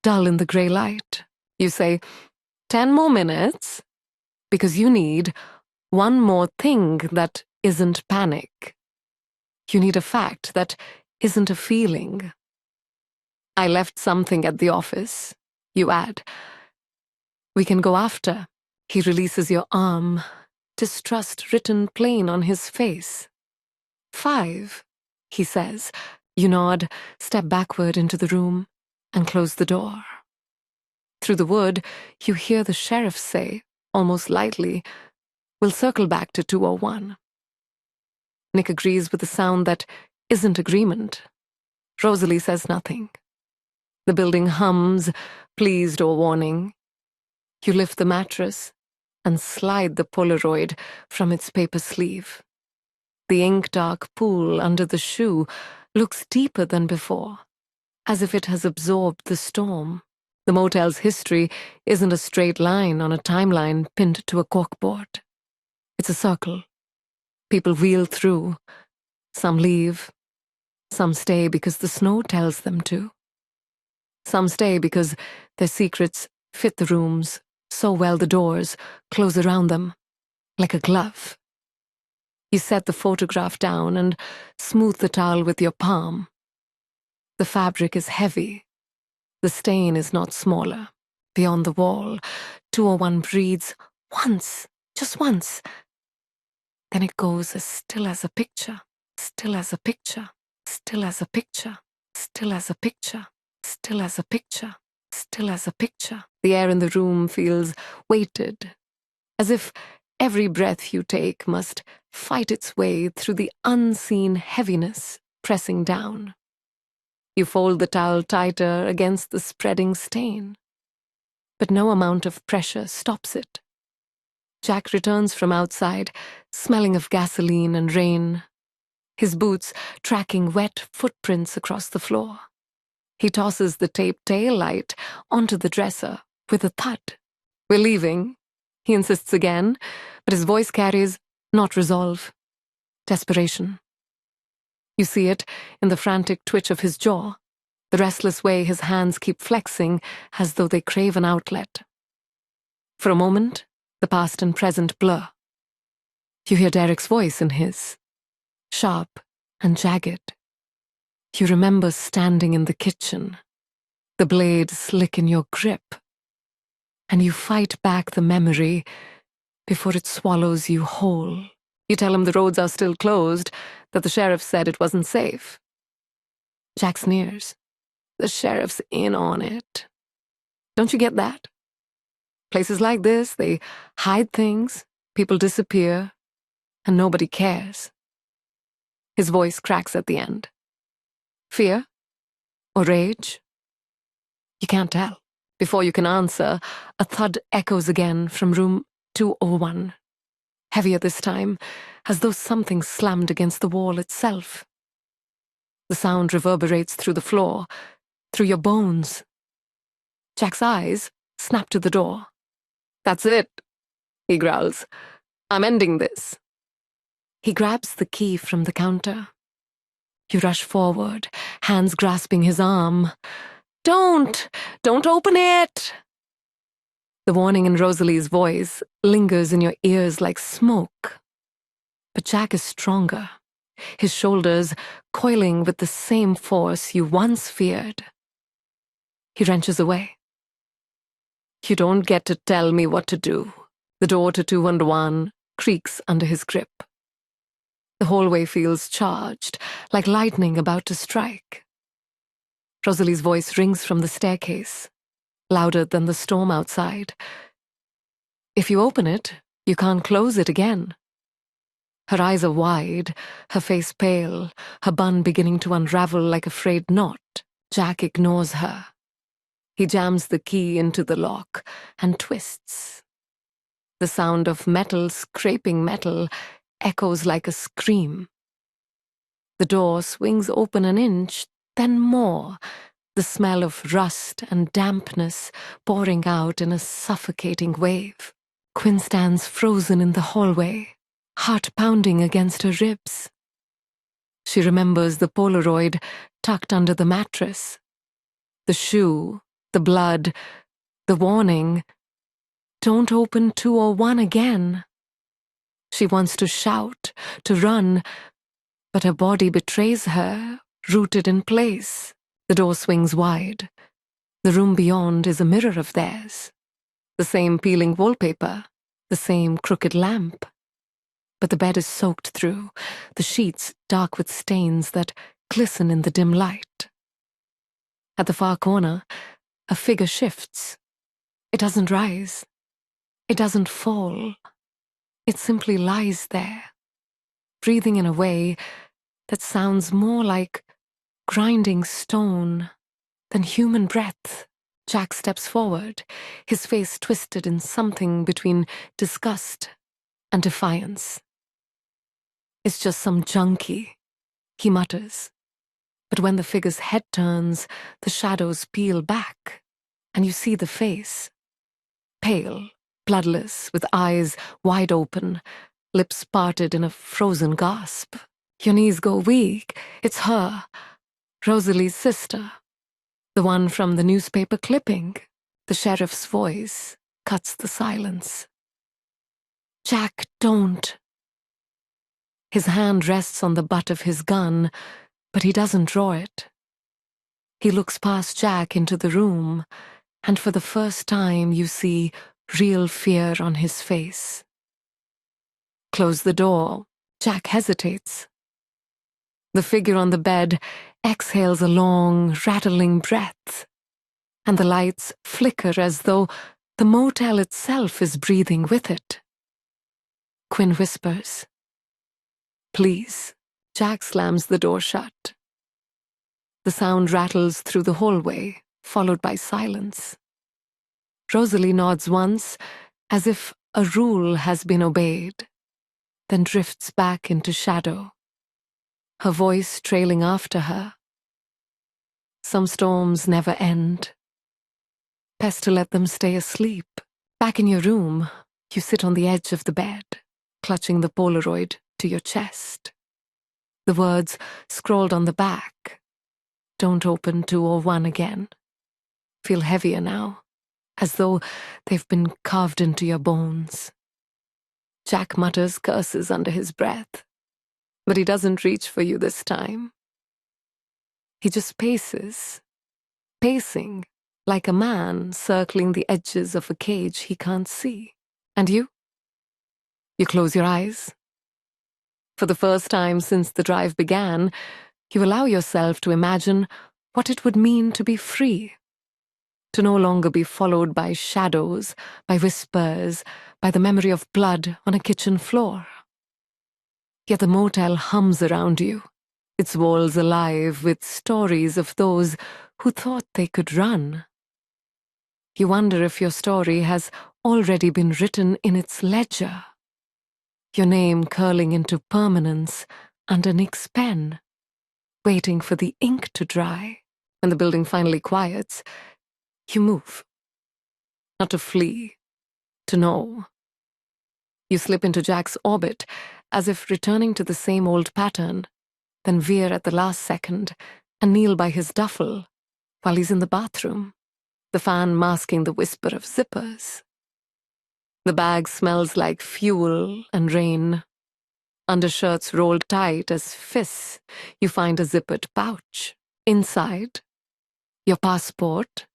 dull in the grey light. You say, 10 more minutes, because you need one more thing that isn't panic. You need a fact that isn't a feeling. I left something at the office, you add. We can go after. He releases your arm, distrust written plain on his face. 5, he says. You nod, step backward into the room, and close the door. Through the wood, you hear the sheriff say, almost lightly, "We'll circle back to 201. Nick agrees with a sound that isn't agreement. Rosalie says nothing. The building hums, pleased or warning. You lift the mattress and slide the Polaroid from its paper sleeve. The ink-dark pool under the shoe looks deeper than before, as if it has absorbed the storm. The motel's history isn't a straight line on a timeline pinned to a corkboard. It's a circle. People wheel through. Some leave. Some stay because the snow tells them to. Some stay because their secrets fit the rooms so well the doors close around them, like a glove. You set the photograph down and smooth the towel with your palm. The fabric is heavy. The stain is not smaller. Beyond the wall, 201 breathes once, just once. Then it goes as still as a picture, still as a picture, still as a picture, still as a picture, still as a picture, still as a picture. The air in the room feels weighted, as if every breath you take must fight its way through the unseen heaviness pressing down. You fold the towel tighter against the spreading stain. But no amount of pressure stops it. Jack returns from outside, smelling of gasoline and rain, his boots tracking wet footprints across the floor. He tosses the tape tail light onto the dresser with a thud. "We're leaving," he insists again, but his voice carries not resolve, desperation. You see it in the frantic twitch of his jaw, the restless way his hands keep flexing as though they crave an outlet. For a moment, the past and present blur. You hear Derek's voice in his, sharp and jagged. You remember standing in the kitchen, the blade slick in your grip, and you fight back the memory before it swallows you whole. You tell him the roads are still closed, that the sheriff said it wasn't safe. Jack sneers. The sheriff's in on it. Don't you get that? Places like this, they hide things, people disappear, and nobody cares. His voice cracks at the end. Fear? Or rage? You can't tell. Before you can answer, a thud echoes again from room 201. Heavier this time, as though something slammed against the wall itself. The sound reverberates through the floor, through your bones. Jack's eyes snap to the door. "That's it," he growls. "I'm ending this." He grabs the key from the counter. You rush forward, hands grasping his arm. Don't open it!" The warning in Rosalie's voice lingers in your ears like smoke. But Jack is stronger, his shoulders coiling with the same force you once feared. He wrenches away. "You don't get to tell me what to do." The door to 201 creaks under his grip. The hallway feels charged, like lightning about to strike. Rosalie's voice rings from the staircase, louder than the storm outside. "If you open it, you can't close it again." Her eyes are wide, her face pale, her bun beginning to unravel like a frayed knot. Jack ignores her. He jams the key into the lock and twists. The sound of metal scraping metal echoes like a scream. The door swings open an inch, then more, the smell of rust and dampness pouring out in a suffocating wave. Quinn stands frozen in the hallway, heart pounding against her ribs. She remembers the Polaroid tucked under the mattress, the shoe, the blood, the warning, "Don't open 201 again." She wants to shout, to run, but her body betrays her, rooted in place. The door swings wide. The room beyond is a mirror of theirs. The same peeling wallpaper, the same crooked lamp. But the bed is soaked through, the sheets dark with stains that glisten in the dim light. At the far corner, a figure shifts. It doesn't rise. It doesn't fall. It simply lies there, breathing in a way that sounds more like grinding stone than human breath. Jack steps forward, his face twisted in something between disgust and defiance. "It's just some junkie," he mutters. But when the figure's head turns, the shadows peel back, and you see the face. Pale, bloodless, with eyes wide open, lips parted in a frozen gasp. Your knees go weak. It's her, Rosalie's sister. The one from the newspaper clipping. The sheriff's voice cuts the silence. "Jack, don't." His hand rests on the butt of his gun, but he doesn't draw it. He looks past Jack into the room, and for the first time you see real fear on his face. "Close the door." Jack hesitates. The figure on the bed exhales a long, rattling breath, and the lights flicker as though the motel itself is breathing with it. Quinn whispers, "Please." Jack slams the door shut. The sound rattles through the hallway, followed by silence. Rosalie nods once, as if a rule has been obeyed, then drifts back into shadow, her voice trailing after her. Some storms never end. Best to let them stay asleep. Back in your room, you sit on the edge of the bed, clutching the Polaroid to your chest. The words scrawled on the back, "Don't open 201 again," feel heavier now, as though they've been carved into your bones. Jack mutters curses under his breath, but he doesn't reach for you this time. He just paces, pacing like a man circling the edges of a cage he can't see. And you? You close your eyes. For the first time since the drive began, you allow yourself to imagine what it would mean to be free. To no longer be followed by shadows, by whispers, by the memory of blood on a kitchen floor. Yet the motel hums around you, its walls alive with stories of those who thought they could run. You wonder if your story has already been written in its ledger, your name curling into permanence under Nick's pen, waiting for the ink to dry. When the building finally quiets, you move. Not to flee, to know. You slip into Jack's orbit, as if returning to the same old pattern, then veer at the last second and kneel by his duffel while he's in the bathroom, the fan masking the whisper of zippers. The bag smells like fuel and rain. Undershirts rolled tight as fists. You find a zippered pouch. Inside, your passport,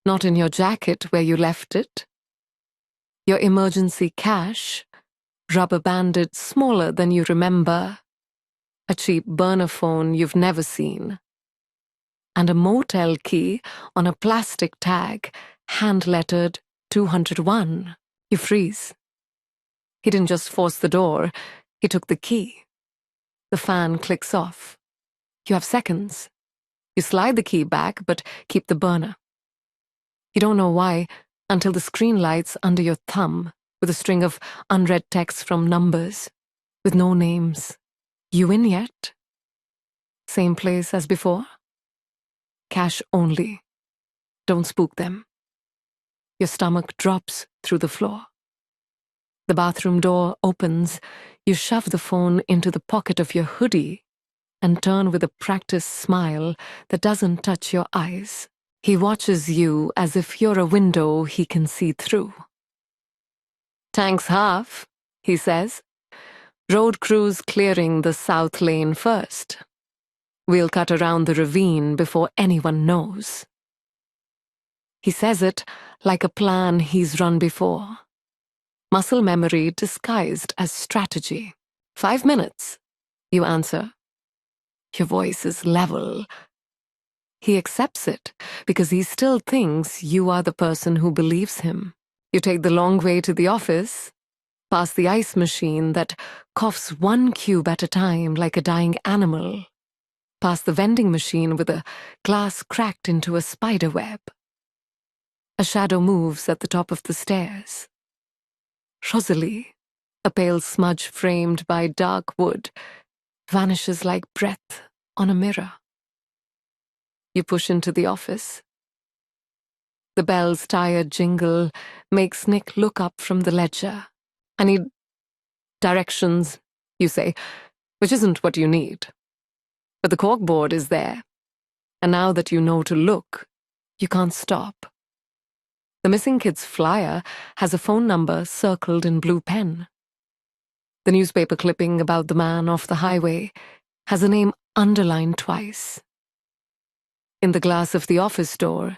not in your jacket where you left it. Your emergency cash, rubber-banded smaller than you remember. A cheap burner phone you've never seen. And a motel key on a plastic tag, hand-lettered 201. You freeze. He didn't just force the door, he took the key. The fan clicks off. You have seconds. You slide the key back, but keep the burner. You don't know why until the screen lights under your thumb with a string of unread texts from numbers, with no names. You in yet? Same place as before? Cash only. Don't spook them. Your stomach drops through the floor. The bathroom door opens. You shove the phone into the pocket of your hoodie and turn with a practiced smile that doesn't touch your eyes. He watches you as if you're a window he can see through. "Tank's half," he says. "Road crews clearing the south lane first." We'll cut around the ravine before anyone knows. He says it like a plan he's run before. Muscle memory disguised as strategy. 5 minutes, you answer. Your voice is level. He accepts it because he still thinks you are the person who believes him. You take the long way to the office, past the ice machine that coughs 1 cube at a time like a dying animal, past the vending machine with a glass cracked into a spider web. A shadow moves at the top of the stairs. Rosalie, a pale smudge framed by dark wood, vanishes like breath on a mirror. You push into the office. The bell's tired jingle makes Nick look up from the ledger. I need directions, you say, which isn't what you need. But the corkboard is there, and now that you know to look, you can't stop. The missing kid's flyer has a phone number circled in blue pen. The newspaper clipping about the man off the highway has a name underlined twice. In the glass of the office door,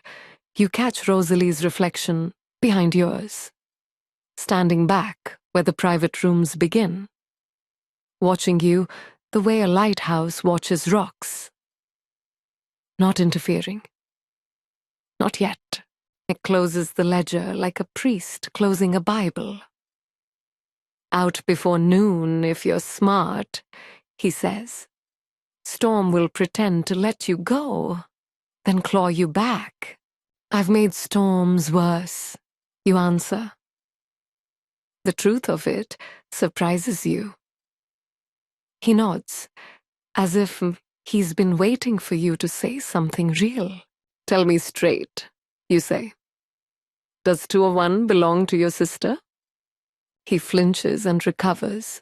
you catch Rosalie's reflection behind yours, standing back where the private rooms begin, watching you the way a lighthouse watches rocks. Not interfering. Not yet. It closes the ledger like a priest closing a Bible. Out before noon if you're smart, he says. Storm will pretend to let you go, then claw you back. I've made storms worse, you answer. The truth of it surprises you. He nods, as if he's been waiting for you to say something real. Tell me straight, you say. Does 201 belong to your sister? He flinches and recovers.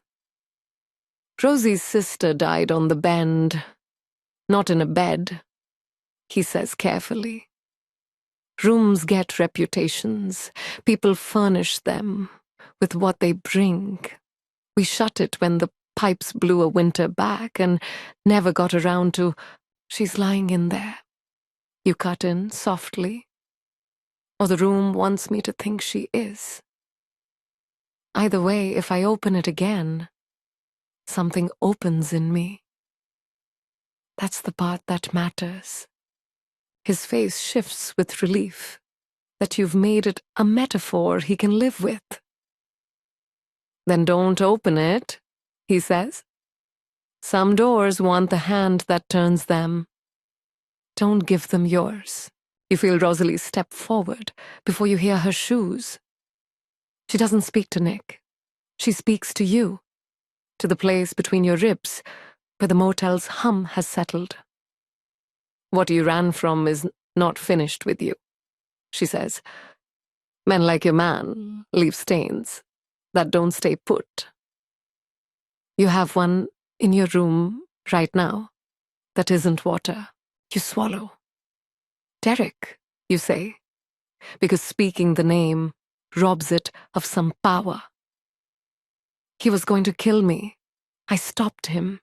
Rosie's sister died on the bend, not in a bed, he says carefully. Rooms get reputations. People furnish them with what they bring. We shut it when the pipes blew a winter back and never got around to, she's lying in there. You cut in softly. Or the room wants me to think she is. Either way, if I open it again, something opens in me. That's the part that matters. His face shifts with relief, that you've made it a metaphor he can live with. Then don't open it, he says. Some doors want the hand that turns them. Don't give them yours. You feel Rosalie step forward before you hear her shoes. She doesn't speak to Nick. She speaks to you, to the place between your ribs where the motel's hum has settled. What you ran from is not finished with you, she says. Men like your man leave stains that don't stay put. You have one in your room right now that isn't water. You swallow. Derek, you say, because speaking the name robs it of some power. He was going to kill me. I stopped him.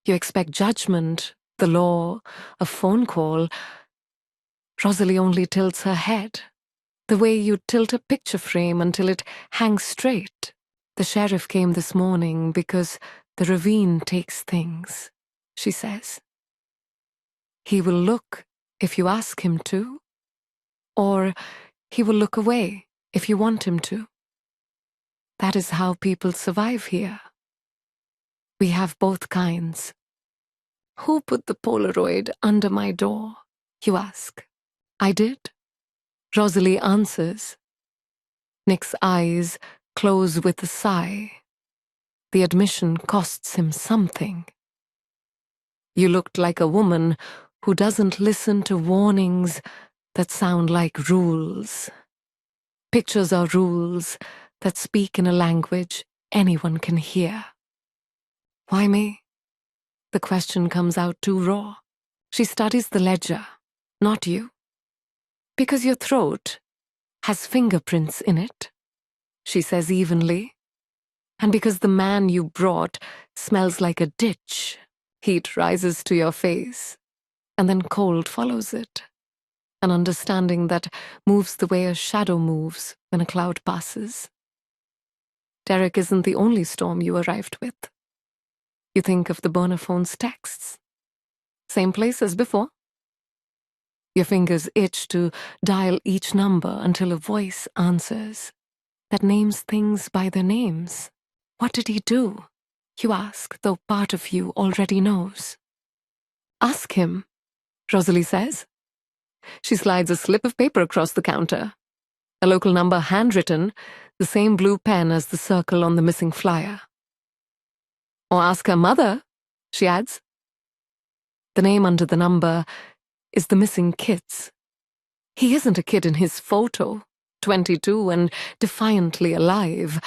You expect judgment, the law, a phone call. Rosalie only tilts her head, the way you tilt a picture frame until it hangs straight. The sheriff came this morning because the ravine takes things, she says. He will look if you ask him to, or he will look away if you want him to. That is how people survive here. We have both kinds. Who put the Polaroid under my door, you ask. I did. Rosalie answers. Nick's eyes close with a sigh. The admission costs him something. You looked like a woman who doesn't listen to warnings that sound like rules. Pictures are rules that speak in a language anyone can hear. Why me? The question comes out too raw. She studies the ledger, not you. Because your throat has fingerprints in it, she says evenly. And because the man you brought smells like a ditch Heat rises to your face, and then cold follows it. An understanding that moves the way a shadow moves when a cloud passes. Derek isn't the only storm you arrived with. You think of the burner phone's texts. Same place as before. Your fingers itch to dial each number until a voice answers that names things by their names. What did he do? You ask, though part of you already knows. Ask him, Rosalie says. She slides a slip of paper across the counter. A local number handwritten, the same blue pen as the circle on the missing flyer. Or ask her mother, she adds. The name under the number is the missing kid's. He isn't a kid in his photo, 22 and defiantly alive,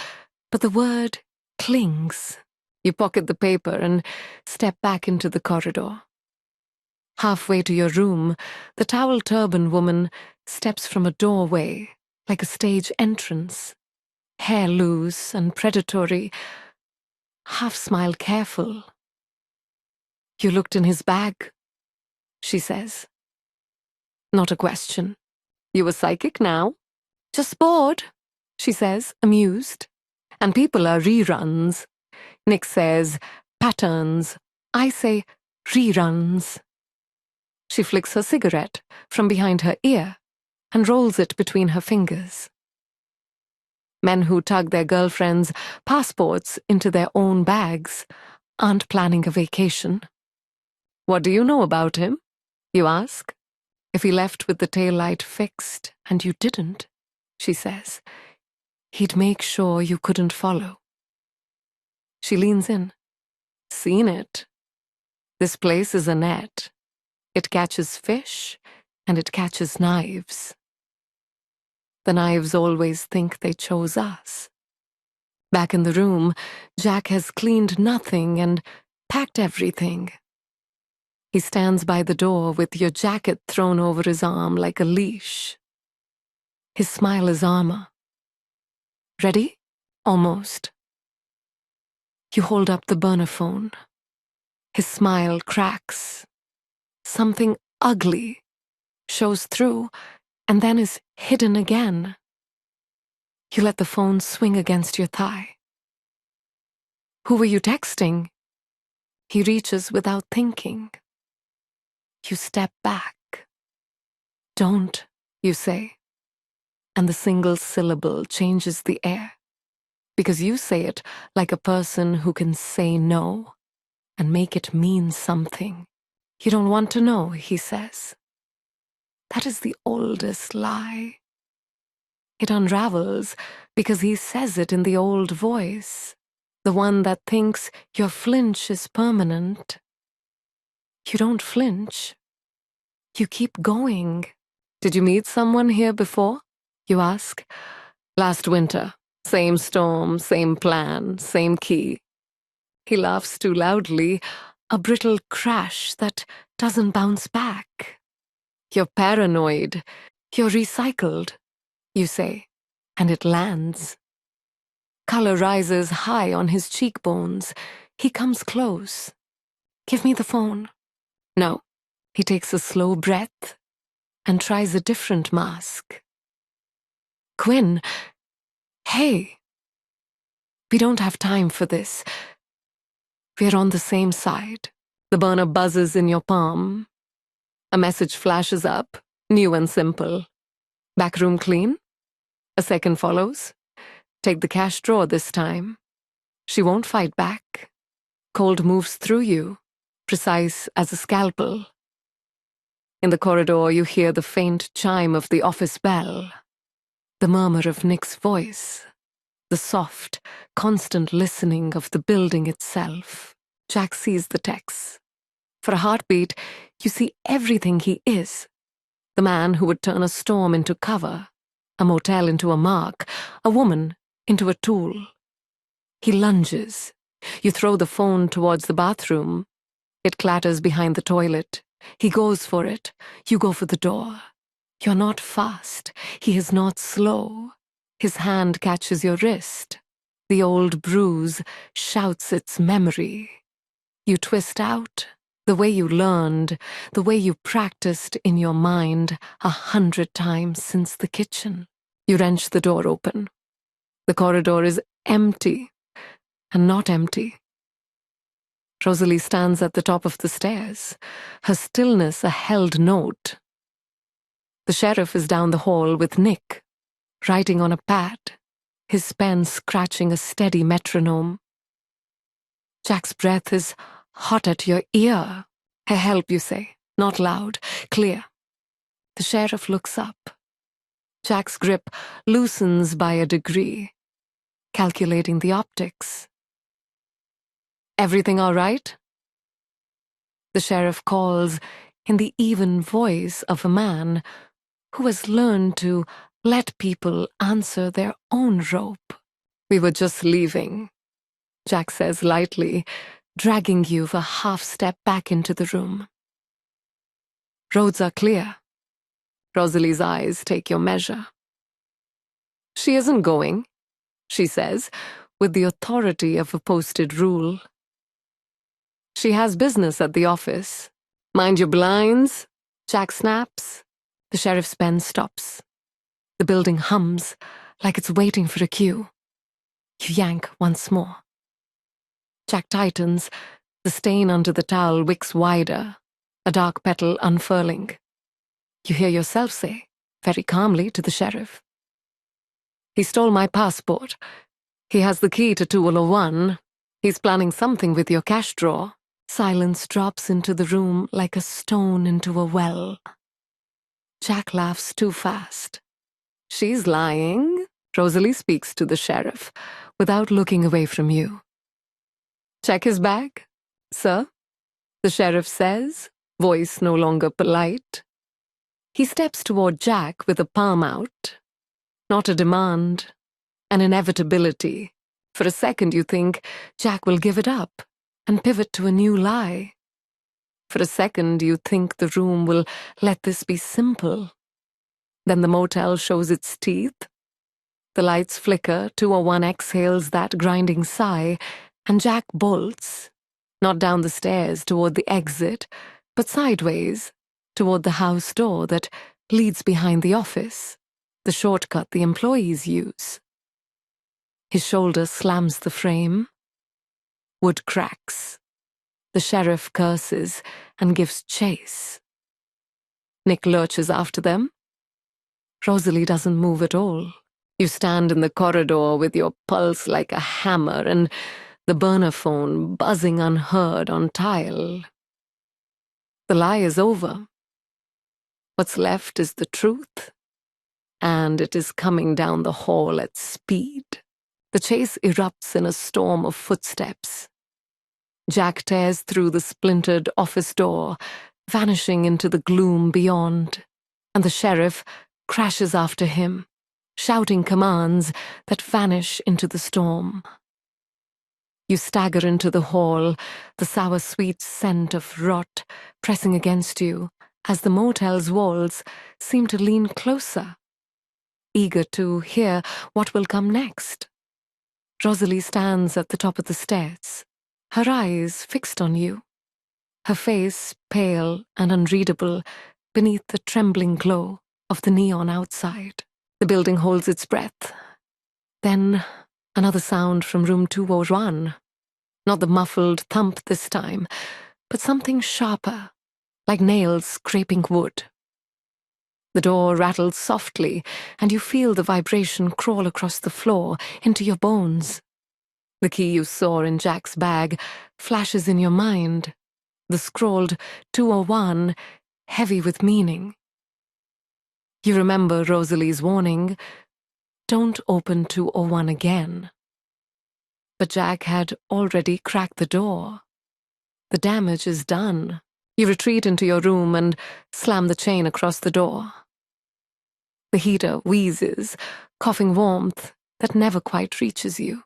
but the word clings. You pocket the paper and step back into the corridor. Halfway to your room, the towel-turban woman steps from a doorway, like a stage entrance. Hair loose and predatory, half-smile careful. You looked in his bag, she says. Not a question. You were psychic now? Just bored, she says, amused. And people are reruns. Nick says patterns. I say reruns. She flicks her cigarette from behind her ear and rolls it between her fingers. Men who tug their girlfriends' passports into their own bags aren't planning a vacation. What do you know about him? You ask. If he left with the taillight fixed and you didn't, she says, he'd make sure you couldn't follow. She leans in. Seen it. This place is a net. It catches fish and it catches knives. The knives always think they chose us. Back in the room, Jack has cleaned nothing and packed everything. He stands by the door with your jacket thrown over his arm like a leash. His smile is armor. Ready? Almost. You hold up the burner phone. His smile cracks. Something ugly shows through and then is hidden again. You let the phone swing against your thigh. Who were you texting? He reaches without thinking. You step back. Don't, you say. And the single syllable changes the air. Because you say it like a person who can say no and make it mean something. You don't want to know, he says. That is the oldest lie. It unravels because he says it in the old voice, the one that thinks your flinch is permanent. You don't flinch. You keep going. Did you meet someone here before? You ask. Last winter. Same storm, same plan, same key. He laughs too loudly, a brittle crash that doesn't bounce back. You're paranoid. You're recycled, you say, and it lands. Color rises high on his cheekbones. He comes close. Give me the phone. No. He takes a slow breath and tries a different mask. Quinn, hey. We don't have time for this. We're on the same side. The burner buzzes in your palm. A message flashes up, new and simple. Backroom clean? A second follows. Take the cash drawer this time. She won't fight back. Cold moves through you, precise as a scalpel. In the corridor, you hear the faint chime of the office bell, the murmur of Nick's voice, the soft, constant listening of the building itself. Jack sees the text. For a heartbeat, you see everything he is. The man who would turn a storm into cover, a motel into a mark, a woman into a tool. He lunges. You throw the phone towards the bathroom. It clatters behind the toilet. He goes for it. You go for the door. You're not fast. He is not slow. His hand catches your wrist. The old bruise shouts its memory. You twist out, the way you learned, the way you practiced in your mind 100 times since the kitchen. You wrench the door open. The corridor is empty, and not empty. Rosalie stands at the top of the stairs, her stillness a held note. The sheriff is down the hall with Nick, writing on a pad, his pen scratching a steady metronome. Jack's breath is hot at your ear. Help, you say, not loud, clear. The sheriff looks up. Jack's grip loosens by a degree, calculating the optics. Everything all right? The sheriff calls in the even voice of a man who has learned to let people answer their own rope. We were just leaving, Jack says lightly, dragging you a half-step back into the room. Roads are clear. Rosalie's eyes take your measure. She isn't going, she says, with the authority of a posted rule. She has business at the office. Mind your blinds, Jack snaps. The sheriff's pen stops. The building hums like it's waiting for a cue. You yank once more. Jack tightens. The stain under the towel wicks wider, a dark petal unfurling. You hear yourself say, very calmly, to the sheriff. He stole my passport. He has the key to 201. He's planning something with your cash drawer. Silence drops into the room like a stone into a well. Jack laughs too fast. She's lying, Rosalie speaks to the sheriff, without looking away from you. Check his bag, sir, the sheriff says, voice no longer polite. He steps toward Jack with a palm out. Not a demand, an inevitability. For a second you think Jack will give it up and pivot to a new lie. For a second you think the room will let this be simple. Then the motel shows its teeth. The lights flicker, 201 exhales that grinding sigh, and Jack bolts, not down the stairs toward the exit, but sideways, toward the house door that leads behind the office, the shortcut the employees use. His shoulder slams the frame. Wood cracks. The sheriff curses and gives chase. Nick lurches after them. Rosalie doesn't move at all. You stand in the corridor with your pulse like a hammer and the burner phone buzzing unheard on tile. The lie is over. What's left is the truth, and it is coming down the hall at speed. The chase erupts in a storm of footsteps. Jack tears through the splintered office door, vanishing into the gloom beyond, and the sheriff crashes after him, shouting commands that vanish into the storm. You stagger into the hall, the sour-sweet scent of rot pressing against you as the motel's walls seem to lean closer, eager to hear what will come next. Rosalie stands at the top of the stairs, her eyes fixed on you, her face pale and unreadable beneath the trembling glow of the neon outside. The building holds its breath. Then another sound from room 201. Not the muffled thump this time, but something sharper, like nails scraping wood. The door rattles softly, and you feel the vibration crawl across the floor into your bones. The key you saw in Jack's bag flashes in your mind, the scrawled 201, heavy with meaning. You remember Rosalie's warning, don't open 201 again. But Jack had already cracked the door. The damage is done. You retreat into your room and slam the chain across the door. The heater wheezes, coughing warmth that never quite reaches you.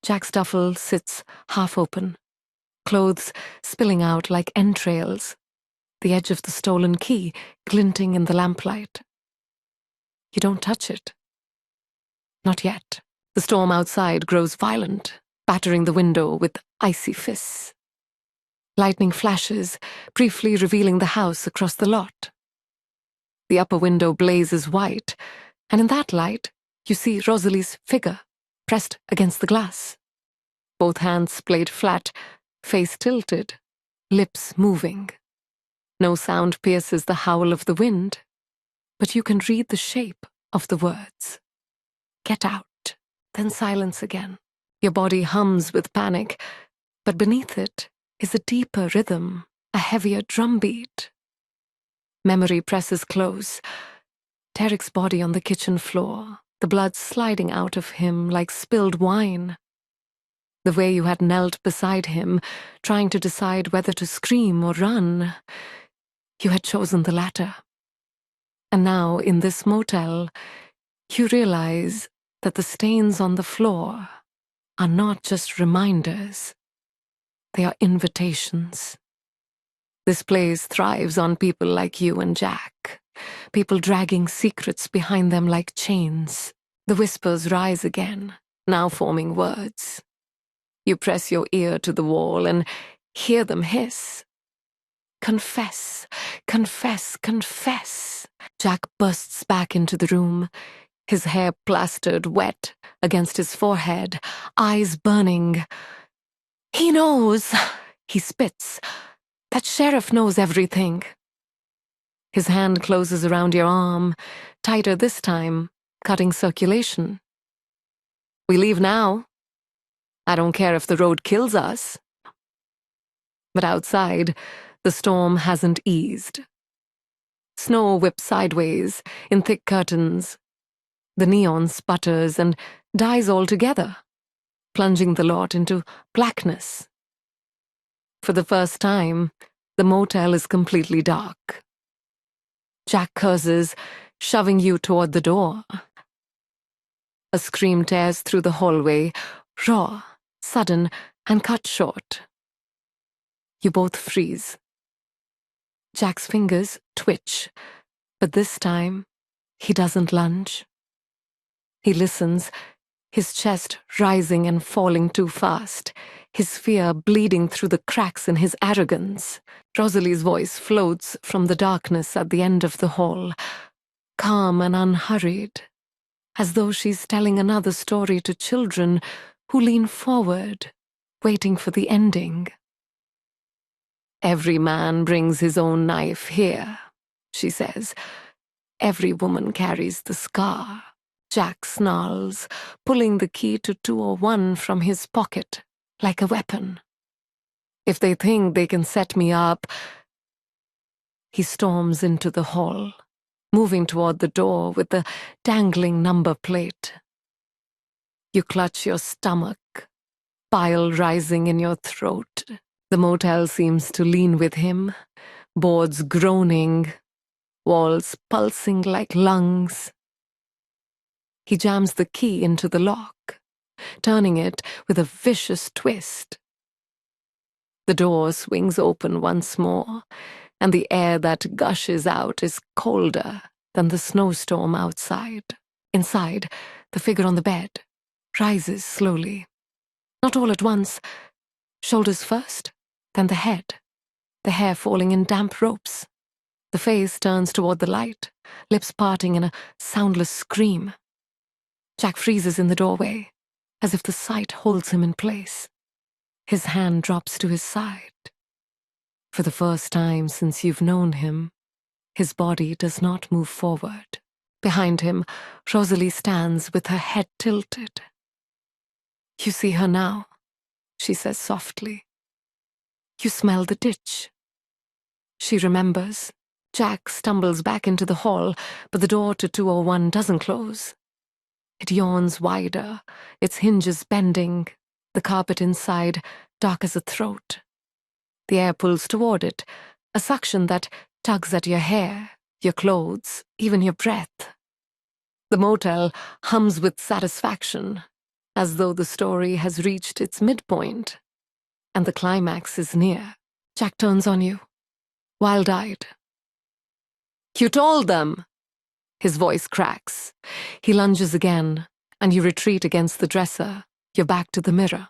Jack's duffel sits half open, clothes spilling out like entrails, the edge of the stolen key glinting in the lamplight. You don't touch it. Not yet. The storm outside grows violent, battering the window with icy fists. Lightning flashes, briefly revealing the house across the lot. The upper window blazes white, and in that light, you see Rosalie's figure pressed against the glass. Both hands splayed flat, face tilted, lips moving. No sound pierces the howl of the wind, but you can read the shape of the words. Get out, then silence again. Your body hums with panic, but beneath it is a deeper rhythm, a heavier drumbeat. Memory presses close. Tarek's body on the kitchen floor, the blood sliding out of him like spilled wine. The way you had knelt beside him, trying to decide whether to scream or run. You had chosen the latter. And now, in this motel, you realize that the stains on the floor are not just reminders. They are invitations. This place thrives on people like you and Jack, people dragging secrets behind them like chains. The whispers rise again, now forming words. You press your ear to the wall and hear them hiss. Confess, confess, confess. Jack bursts back into the room, his hair plastered wet against his forehead, eyes burning. He knows, he spits. That sheriff knows everything. His hand closes around your arm, tighter this time, cutting circulation. We leave now. I don't care if the road kills us. But outside, the storm hasn't eased. Snow whips sideways in thick curtains. The neon sputters and dies altogether, plunging the lot into blackness. For the first time, the motel is completely dark. Jack curses, shoving you toward the door. A scream tears through the hallway, raw, sudden, and cut short. You both freeze. Jack's fingers twitch, but this time, he doesn't lunge. He listens, his chest rising and falling too fast, his fear bleeding through the cracks in his arrogance. Rosalie's voice floats from the darkness at the end of the hall, calm and unhurried, as though she's telling another story to children who lean forward, waiting for the ending. Every man brings his own knife here, she says. Every woman carries the scar. Jack snarls, pulling the key to 201 from his pocket, like a weapon. If they think they can set me up... He storms into the hall, moving toward the door with the dangling number plate. You clutch your stomach, bile rising in your throat. The motel seems to lean with him, boards groaning, walls pulsing like lungs. He jams the key into the lock, turning it with a vicious twist. The door swings open once more, and the air that gushes out is colder than the snowstorm outside. Inside, the figure on the bed rises slowly. Not all at once. Shoulders first, then the head, the hair falling in damp ropes. The face turns toward the light, lips parting in a soundless scream. Jack freezes in the doorway, as if the sight holds him in place. His hand drops to his side. For the first time since you've known him, his body does not move forward. Behind him, Rosalie stands with her head tilted. You see her now, she says softly. You smell the ditch. She remembers. Jack stumbles back into the hall, but the door to 201 doesn't close. It yawns wider, its hinges bending, the carpet inside dark as a throat. The air pulls toward it, a suction that tugs at your hair, your clothes, even your breath. The motel hums with satisfaction, as though the story has reached its midpoint, and the climax is near. Jack turns on you, wild-eyed. You told them! His voice cracks. He lunges again, and you retreat against the dresser, your back to the mirror.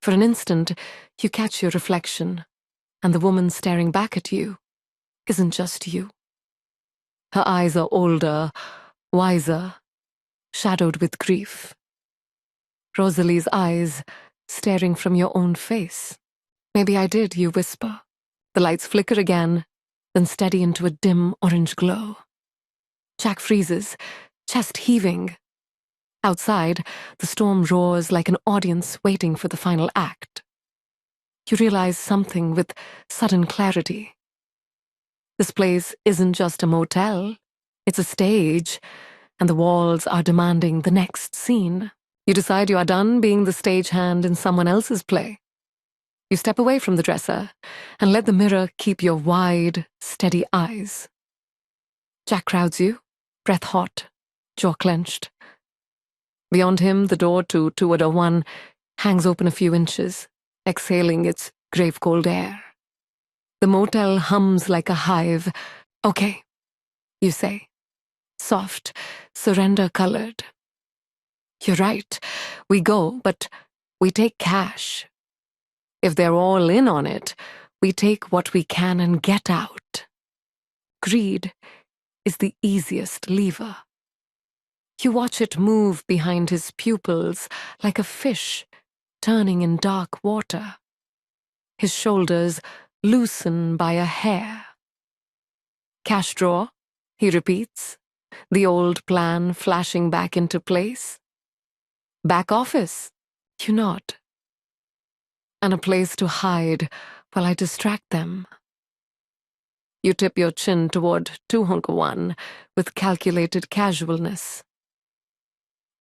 For an instant, you catch your reflection, and the woman staring back at you isn't just you. Her eyes are older, wiser, shadowed with grief. Rosalie's eyes staring from your own face. Maybe I did, you whisper. The lights flicker again, then steady into a dim orange glow. Jack freezes, chest heaving. Outside, the storm roars like an audience waiting for the final act. You realize something with sudden clarity. This place isn't just a motel, it's a stage, and the walls are demanding the next scene. You decide you are done being the stagehand in someone else's play. You step away from the dresser and let the mirror keep your wide, steady eyes. Jack crowds you, breath hot, jaw clenched. Beyond him, the door to 201 hangs open a few inches, exhaling its grave-cold air. The motel hums like a hive. Okay, you say, soft, surrender-colored. You're right, we go, but we take cash. If they're all in on it, we take what we can and get out. Greed is the easiest lever. You watch it move behind his pupils like a fish turning in dark water. His shoulders loosen by a hair. Cash drawer, he repeats, the old plan flashing back into place. Back office, you nod. And a place to hide while I distract them. You tip your chin toward 201 with calculated casualness.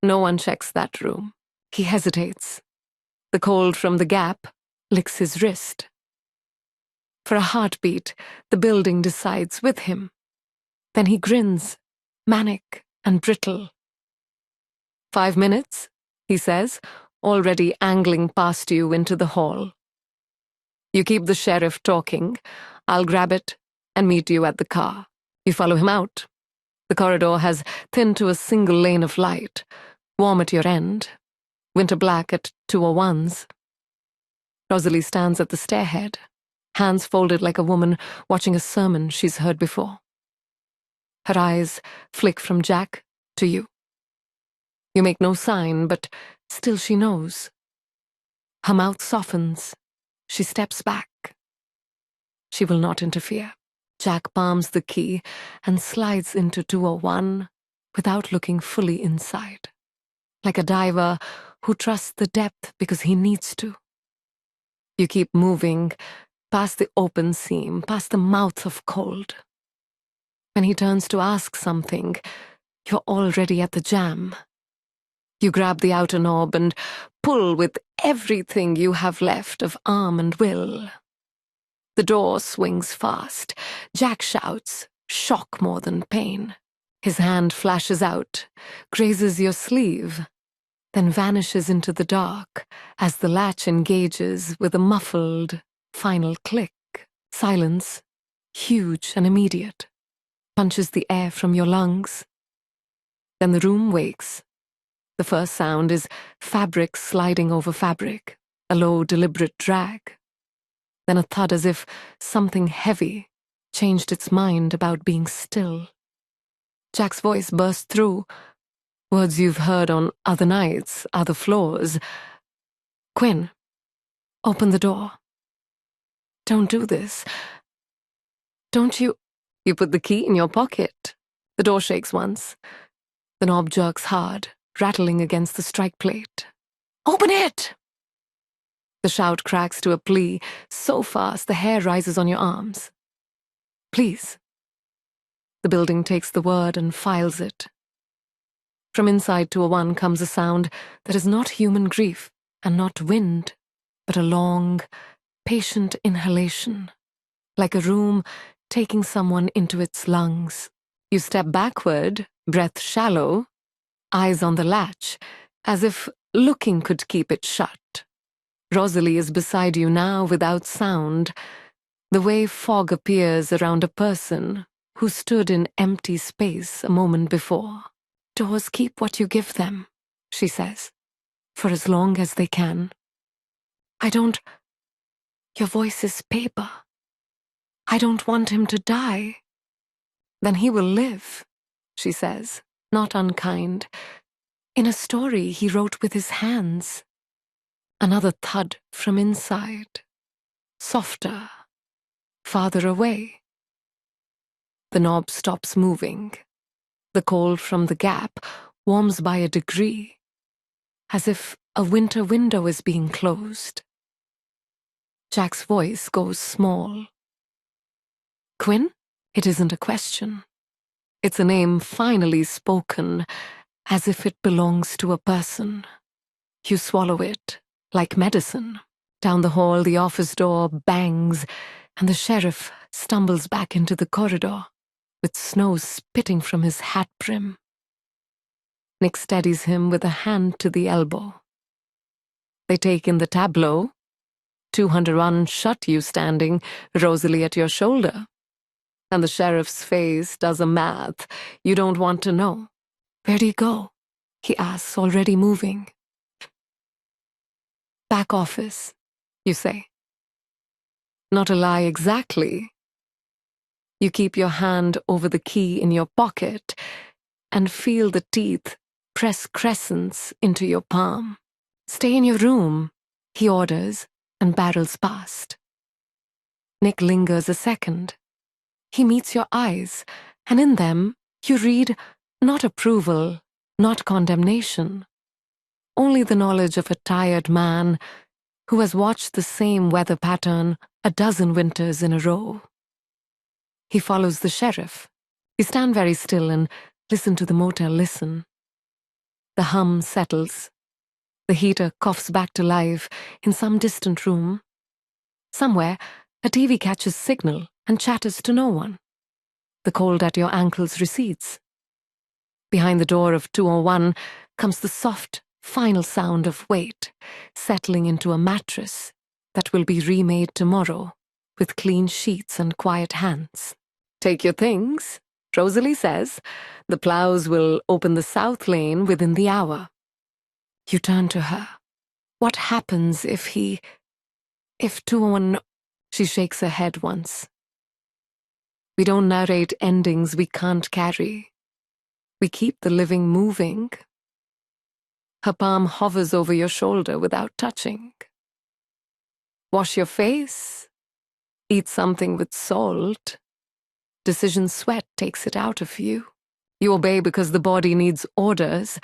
No one checks that room. He hesitates. The cold from the gap licks his wrist. For a heartbeat, the building decides with him. Then he grins, manic and brittle. 5 minutes, he says, already angling past you into the hall. You keep the sheriff talking. I'll grab it and meet you at the car. You follow him out. The corridor has thinned to a single lane of light, warm at your end, winter black at 201's. Rosalie stands at the stairhead, hands folded like a woman watching a sermon she's heard before. Her eyes flick from Jack to you. You make no sign, but still she knows. Her mouth softens. She steps back. She will not interfere. Jack palms the key and slides into 201 without looking fully inside. Like a diver who trusts the depth because he needs to. You keep moving, past the open seam, past the mouth of cold. When he turns to ask something, you're already at the jam. You grab the outer knob and pull with everything you have left of arm and will. The door swings fast. Jack shouts, shock more than pain. His hand flashes out, grazes your sleeve, then vanishes into the dark as the latch engages with a muffled, final click. Silence, huge and immediate, punches the air from your lungs. Then the room wakes. The first sound is fabric sliding over fabric, a low, deliberate drag. Then a thud as if something heavy changed its mind about being still. Jack's voice burst through, words you've heard on other nights, other floors. Quinn, open the door. Don't do this. Don't you... You put the key in your pocket. The door shakes once. The knob jerks hard, rattling against the strike plate. Open it! The shout cracks to a plea, so fast the hair rises on your arms. Please. The building takes the word and files it. From inside 201 comes a sound that is not human grief and not wind, but a long, patient inhalation, like a room taking someone into its lungs. You step backward, breath shallow, eyes on the latch, as if looking could keep it shut. Rosalie is beside you now without sound, the way fog appears around a person who stood in empty space a moment before. Doors keep what you give them, she says, for as long as they can. I don't... Your voice is paper, I don't want him to die. Then he will live, she says, not unkind. In a story he wrote with his hands. Another thud from inside. Softer. Farther away. The knob stops moving. The cold from the gap warms by a degree, as if a winter window is being closed. Jack's voice goes small. Quinn? It isn't a question. It's a name finally spoken, as if it belongs to a person. You swallow it, like medicine. Down the hall, the office door bangs, and the sheriff stumbles back into the corridor, with snow spitting from his hat brim. Nick steadies him with a hand to the elbow. They take in the tableau. 201 shut you standing, Rosalie at your shoulder. And the sheriff's face does a math you don't want to know. Where'd he go? He asks, already moving. Back office, you say. Not a lie exactly. You keep your hand over the key in your pocket and feel the teeth press crescents into your palm. Stay in your room, he orders, and barrels past. Nick lingers a second. He meets your eyes, and in them you read not approval, not condemnation, only the knowledge of a tired man who has watched the same weather pattern a dozen winters in a row. He follows the sheriff. You stand very still and listen to the motel listen. The hum settles. The heater coughs back to life in some distant room. Somewhere, a TV catches signal and chatters to no one. The cold at your ankles recedes. Behind the door of 201 comes the soft, final sound of weight settling into a mattress that will be remade tomorrow with clean sheets and quiet hands. Take your things, Rosalie says. The plows will open the south lane within the hour. You turn to her. What happens if 201... She shakes her head once. We don't narrate endings we can't carry. We keep the living moving. Her palm hovers over your shoulder without touching. Wash your face. Eat something with salt. Decision sweat takes it out of you. You obey because the body needs orders,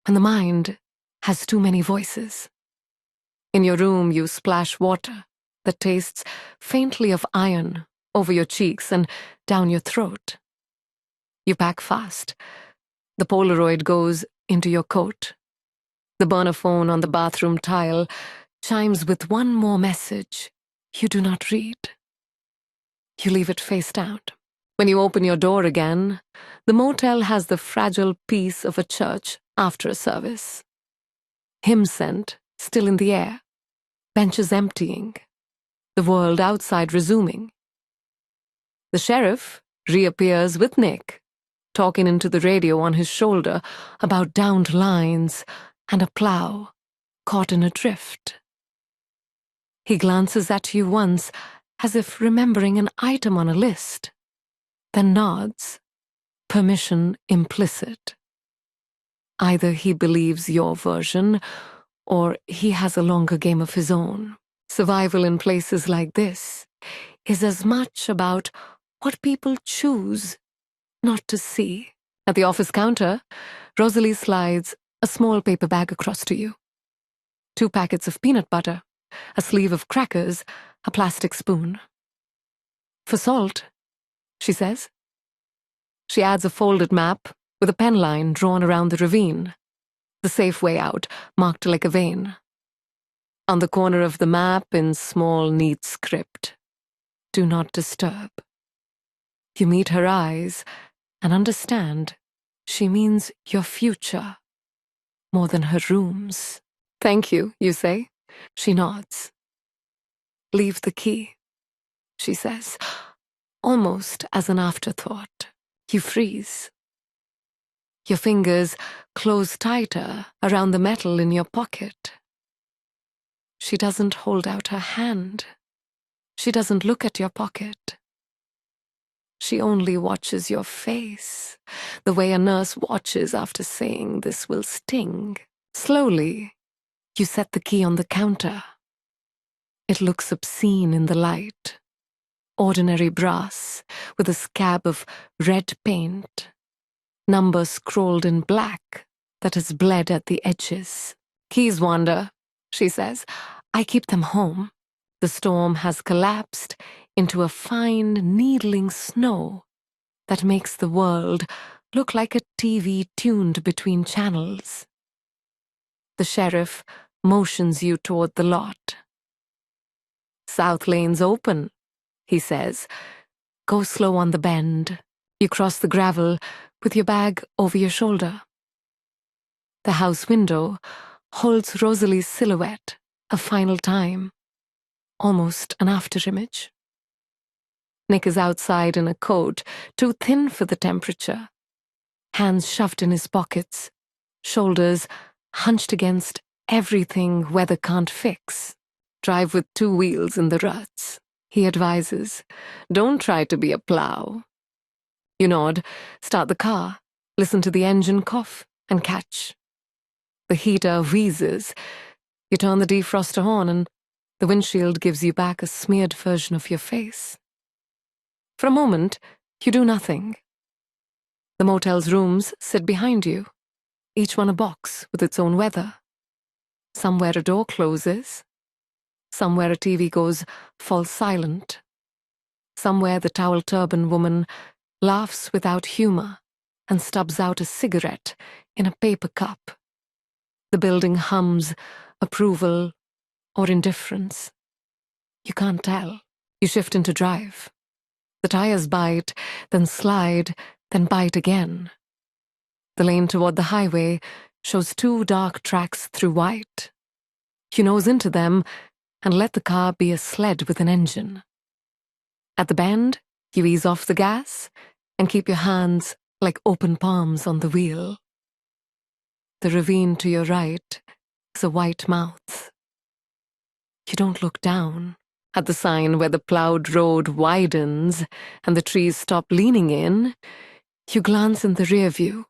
and the mind has too many voices. In your room, you splash water that tastes faintly of iron over your cheeks and down your throat. You pack fast. The Polaroid goes into your coat. The burner phone on the bathroom tile chimes with one more message you do not read. You leave it face down. When you open your door again, the motel has the fragile peace of a church after a service. Hymn scent still in the air, benches emptying, the world outside resuming. The sheriff reappears with Nick, talking into the radio on his shoulder about downed lines and a plow caught in a drift. He glances at you once as if remembering an item on a list, then nods, permission implicit. Either he believes your version, or he has a longer game of his own. Survival in places like this is as much about what people choose not to see. At the office counter, Rosalie slides a small paper bag across to you. 2 packets of peanut butter, a sleeve of crackers, a plastic spoon. For salt, she says. She adds a folded map with a pen line drawn around the ravine, the safe way out, marked like a vein. On the corner of the map, in small, neat script, do not disturb. You meet her eyes and understand she means your future more than her rooms. Thank you, you say. She nods. Leave the key, she says, almost as an afterthought. You freeze. Your fingers close tighter around the metal in your pocket. She doesn't hold out her hand. She doesn't look at your pocket. She only watches your face, the way a nurse watches after saying this will sting. Slowly, you set the key on the counter. It looks obscene in the light. Ordinary brass with a scab of red paint. Numbers scrolled in black that has bled at the edges. Keys wander, she says. I keep them home. The storm has collapsed into a fine, needling snow that makes the world look like a TV tuned between channels. The sheriff motions you toward the lot. South lane's open, he says. Go slow on the bend. You cross the gravel with your bag over your shoulder. The house window holds Rosalie's silhouette, a final time, almost an afterimage. Nick is outside in a coat, too thin for the temperature, hands shoved in his pockets, shoulders hunched against everything weather can't fix. Drive with 2 wheels in the ruts, he advises. Don't try to be a plow. You nod, start the car, listen to the engine cough, and catch. The heater wheezes. You turn the defroster on, and the windshield gives you back a smeared version of your face. For a moment, you do nothing. The motel's rooms sit behind you, each one a box with its own weather. Somewhere a door closes. Somewhere a TV goes false silent. Somewhere the towel turban woman laughs without humor and stubs out a cigarette in a paper cup. The building hums approval or indifference. You can't tell. You shift into drive. The tires bite, then slide, then bite again. The lane toward the highway shows 2 dark tracks through white. You nose into them and let the car be a sled with an engine. At the bend, you ease off the gas and keep your hands like open palms on the wheel. The ravine to your right is a white mouth. You don't look down at the sign where the plowed road widens and the trees stop leaning in. You glance in the rear view.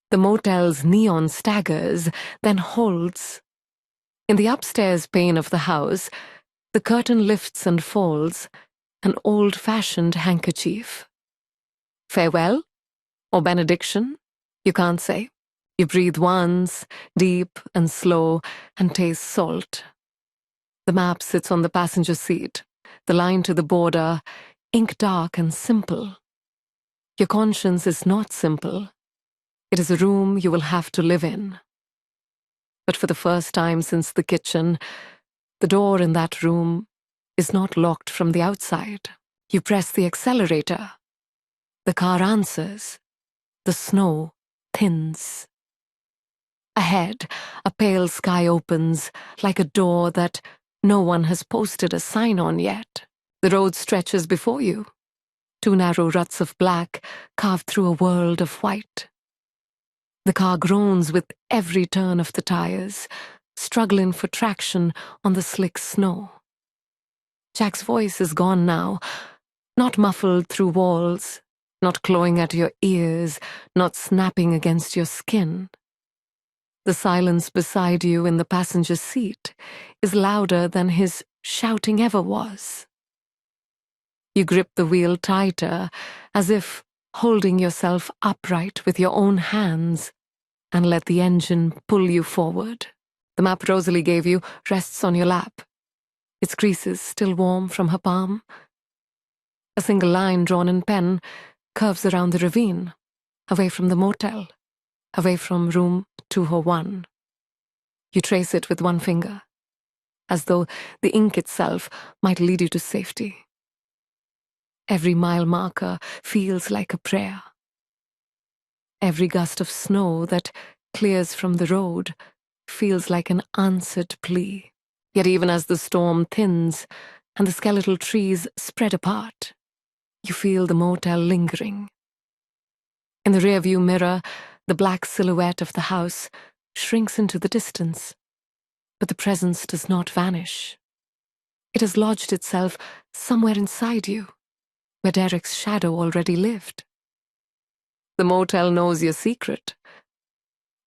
The motel's neon staggers, then holds. In the upstairs pane of the house, the curtain lifts and falls, an old-fashioned handkerchief. Farewell? Or benediction? You can't say. You breathe once, deep and slow, and taste salt. The map sits on the passenger seat, the line to the border, ink dark and simple. Your conscience is not simple. It is a room you will have to live in. But for the first time since the kitchen, the door in that room is not locked from the outside. You press the accelerator. The car answers. The snow thins. Ahead, a pale sky opens, like a door that no one has posted a sign on yet. The road stretches before you. 2 narrow ruts of black carved through a world of white. The car groans with every turn of the tires, struggling for traction on the slick snow. Jack's voice is gone now, not muffled through walls, not clawing at your ears, not snapping against your skin. The silence beside you in the passenger seat is louder than his shouting ever was. You grip the wheel tighter, as if holding yourself upright with your own hands, and let the engine pull you forward. The map Rosalie gave you rests on your lap, its creases still warm from her palm. A single line drawn in pen curves around the ravine, away from the motel, away from room 201. You trace it with one finger, as though the ink itself might lead you to safety. Every mile marker feels like a prayer. Every gust of snow that clears from the road feels like an answered plea. Yet even as the storm thins and the skeletal trees spread apart, you feel the motel lingering. In the rearview mirror, the black silhouette of the house shrinks into the distance, but the presence does not vanish. It has lodged itself somewhere inside you, where Derek's shadow already lived. The motel knows your secret.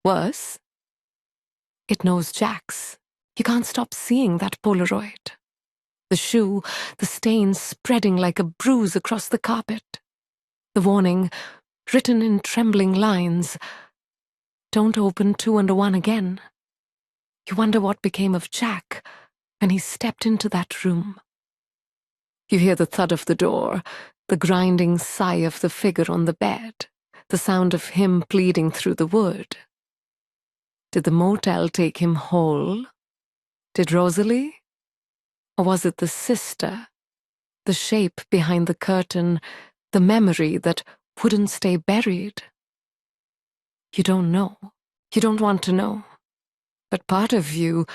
Worse, it knows Jack's. You can't stop seeing that Polaroid. The shoe, the stain spreading like a bruise across the carpet. The warning, written in trembling lines, "Don't open 2 under 1 again." You wonder what became of Jack when he stepped into that room. You hear the thud of the door, the grinding sigh of the figure on the bed, the sound of him pleading through the wood. Did the motel take him whole? Did Rosalie? Or was it the sister, the shape behind the curtain, the memory that wouldn't stay buried? You don't know. You don't want to know. But part of you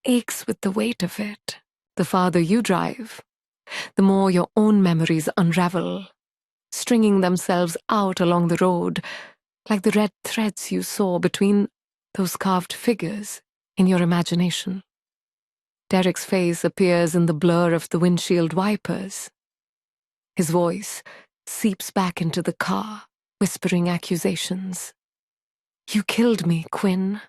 aches with the weight of it. The farther you drive, the more your own memories unravel, stringing themselves out along the road like the red threads you saw between those carved figures in your imagination. Derek's face appears in the blur of the windshield wipers. His voice seeps back into the car, whispering accusations. "You killed me, Quinn.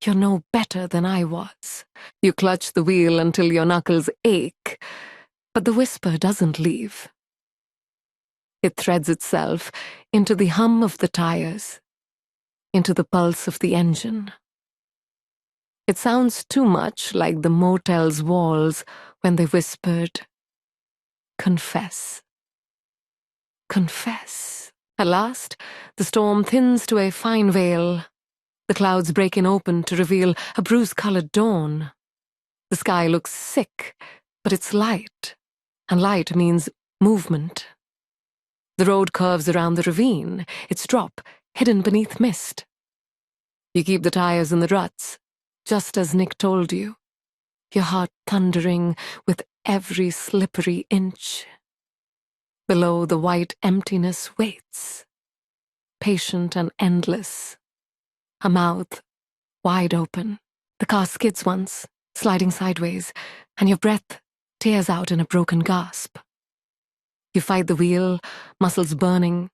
You're no better than I was." You clutch the wheel until your knuckles ache, but the whisper doesn't leave. It threads itself into the hum of the tires, into the pulse of the engine. It sounds too much like the motel's walls when they whispered, "Confess. Confess." At last, the storm thins to a fine veil. The clouds breaking open to reveal a bruise-colored dawn. The sky looks sick, but it's light, and light means movement. The road curves around the ravine, its drop hidden beneath mist. You keep the tires in the ruts, just as Nick told you, your heart thundering with every slippery inch. Below, the white emptiness waits, patient and endless, a mouth wide open. The car skids once, sliding sideways, and your breath tears out in a broken gasp. You fight the wheel, muscles burning,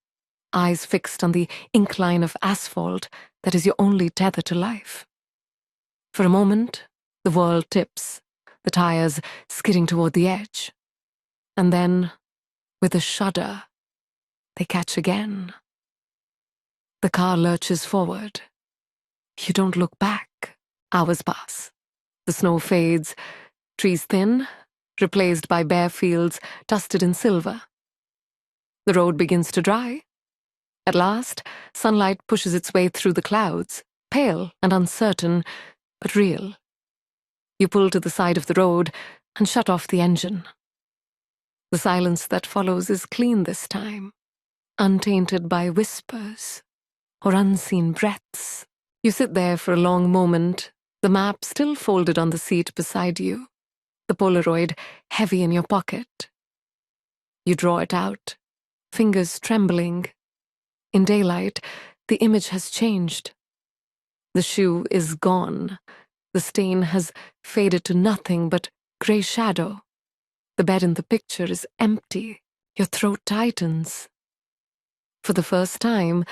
eyes fixed on the incline of asphalt that is your only tether to life. For a moment, the world tips, the tires skidding toward the edge. And then, with a shudder, they catch again. The car lurches forward. You don't look back. Hours pass. The snow fades, trees thin, replaced by bare fields dusted in silver. The road begins to dry. At last, sunlight pushes its way through the clouds, pale and uncertain, but real. You pull to the side of the road and shut off the engine. The silence that follows is clean this time, untainted by whispers or unseen breaths. You sit there for a long moment, the map still folded on the seat beside you, the Polaroid heavy in your pocket. You draw it out, fingers trembling. In daylight, the image has changed. The shoe is gone. The stain has faded to nothing but grey shadow. The bed in the picture is empty. Your throat tightens. For the first time,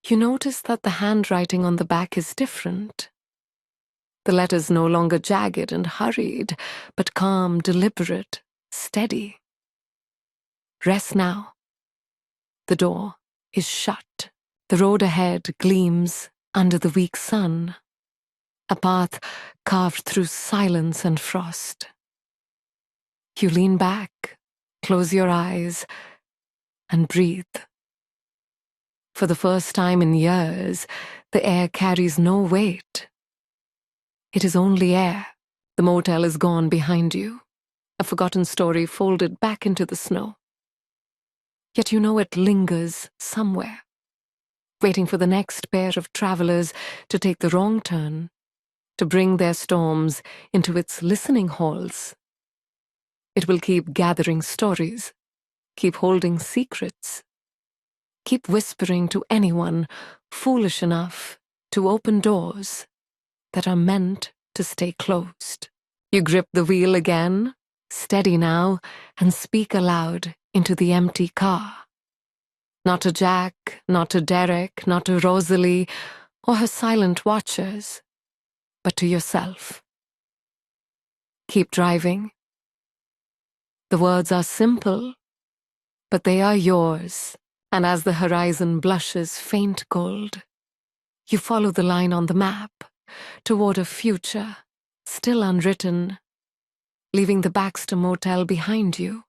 you notice that the handwriting on the back is different. The letters no longer jagged and hurried, but calm, deliberate, steady. Rest now. The door is shut. The road ahead gleams under the weak sun. A path carved through silence and frost. You lean back, close your eyes, and breathe. For the first time in years, the air carries no weight. It is only air. The motel is gone behind you, a forgotten story folded back into the snow. Yet you know it lingers somewhere, waiting for the next pair of travelers to take the wrong turn, to bring their storms into its listening halls. It will keep gathering stories, keep holding secrets, keep whispering to anyone foolish enough to open doors that are meant to stay closed. You grip the wheel again, Steady now, and speak aloud into the empty car. Not to Jack, not to Derek, not to Rosalie, or her silent watchers, but to yourself. Keep driving. The words are simple, but they are yours, and as the horizon blushes faint gold, you follow the line on the map toward a future still unwritten, leaving the Baxter Motel behind you,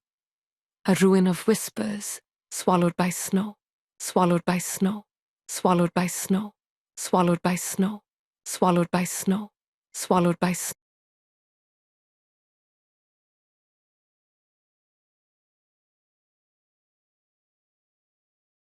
a ruin of whispers, swallowed by snow, swallowed by snow, swallowed by snow, swallowed by snow, swallowed by snow, swallowed by snow.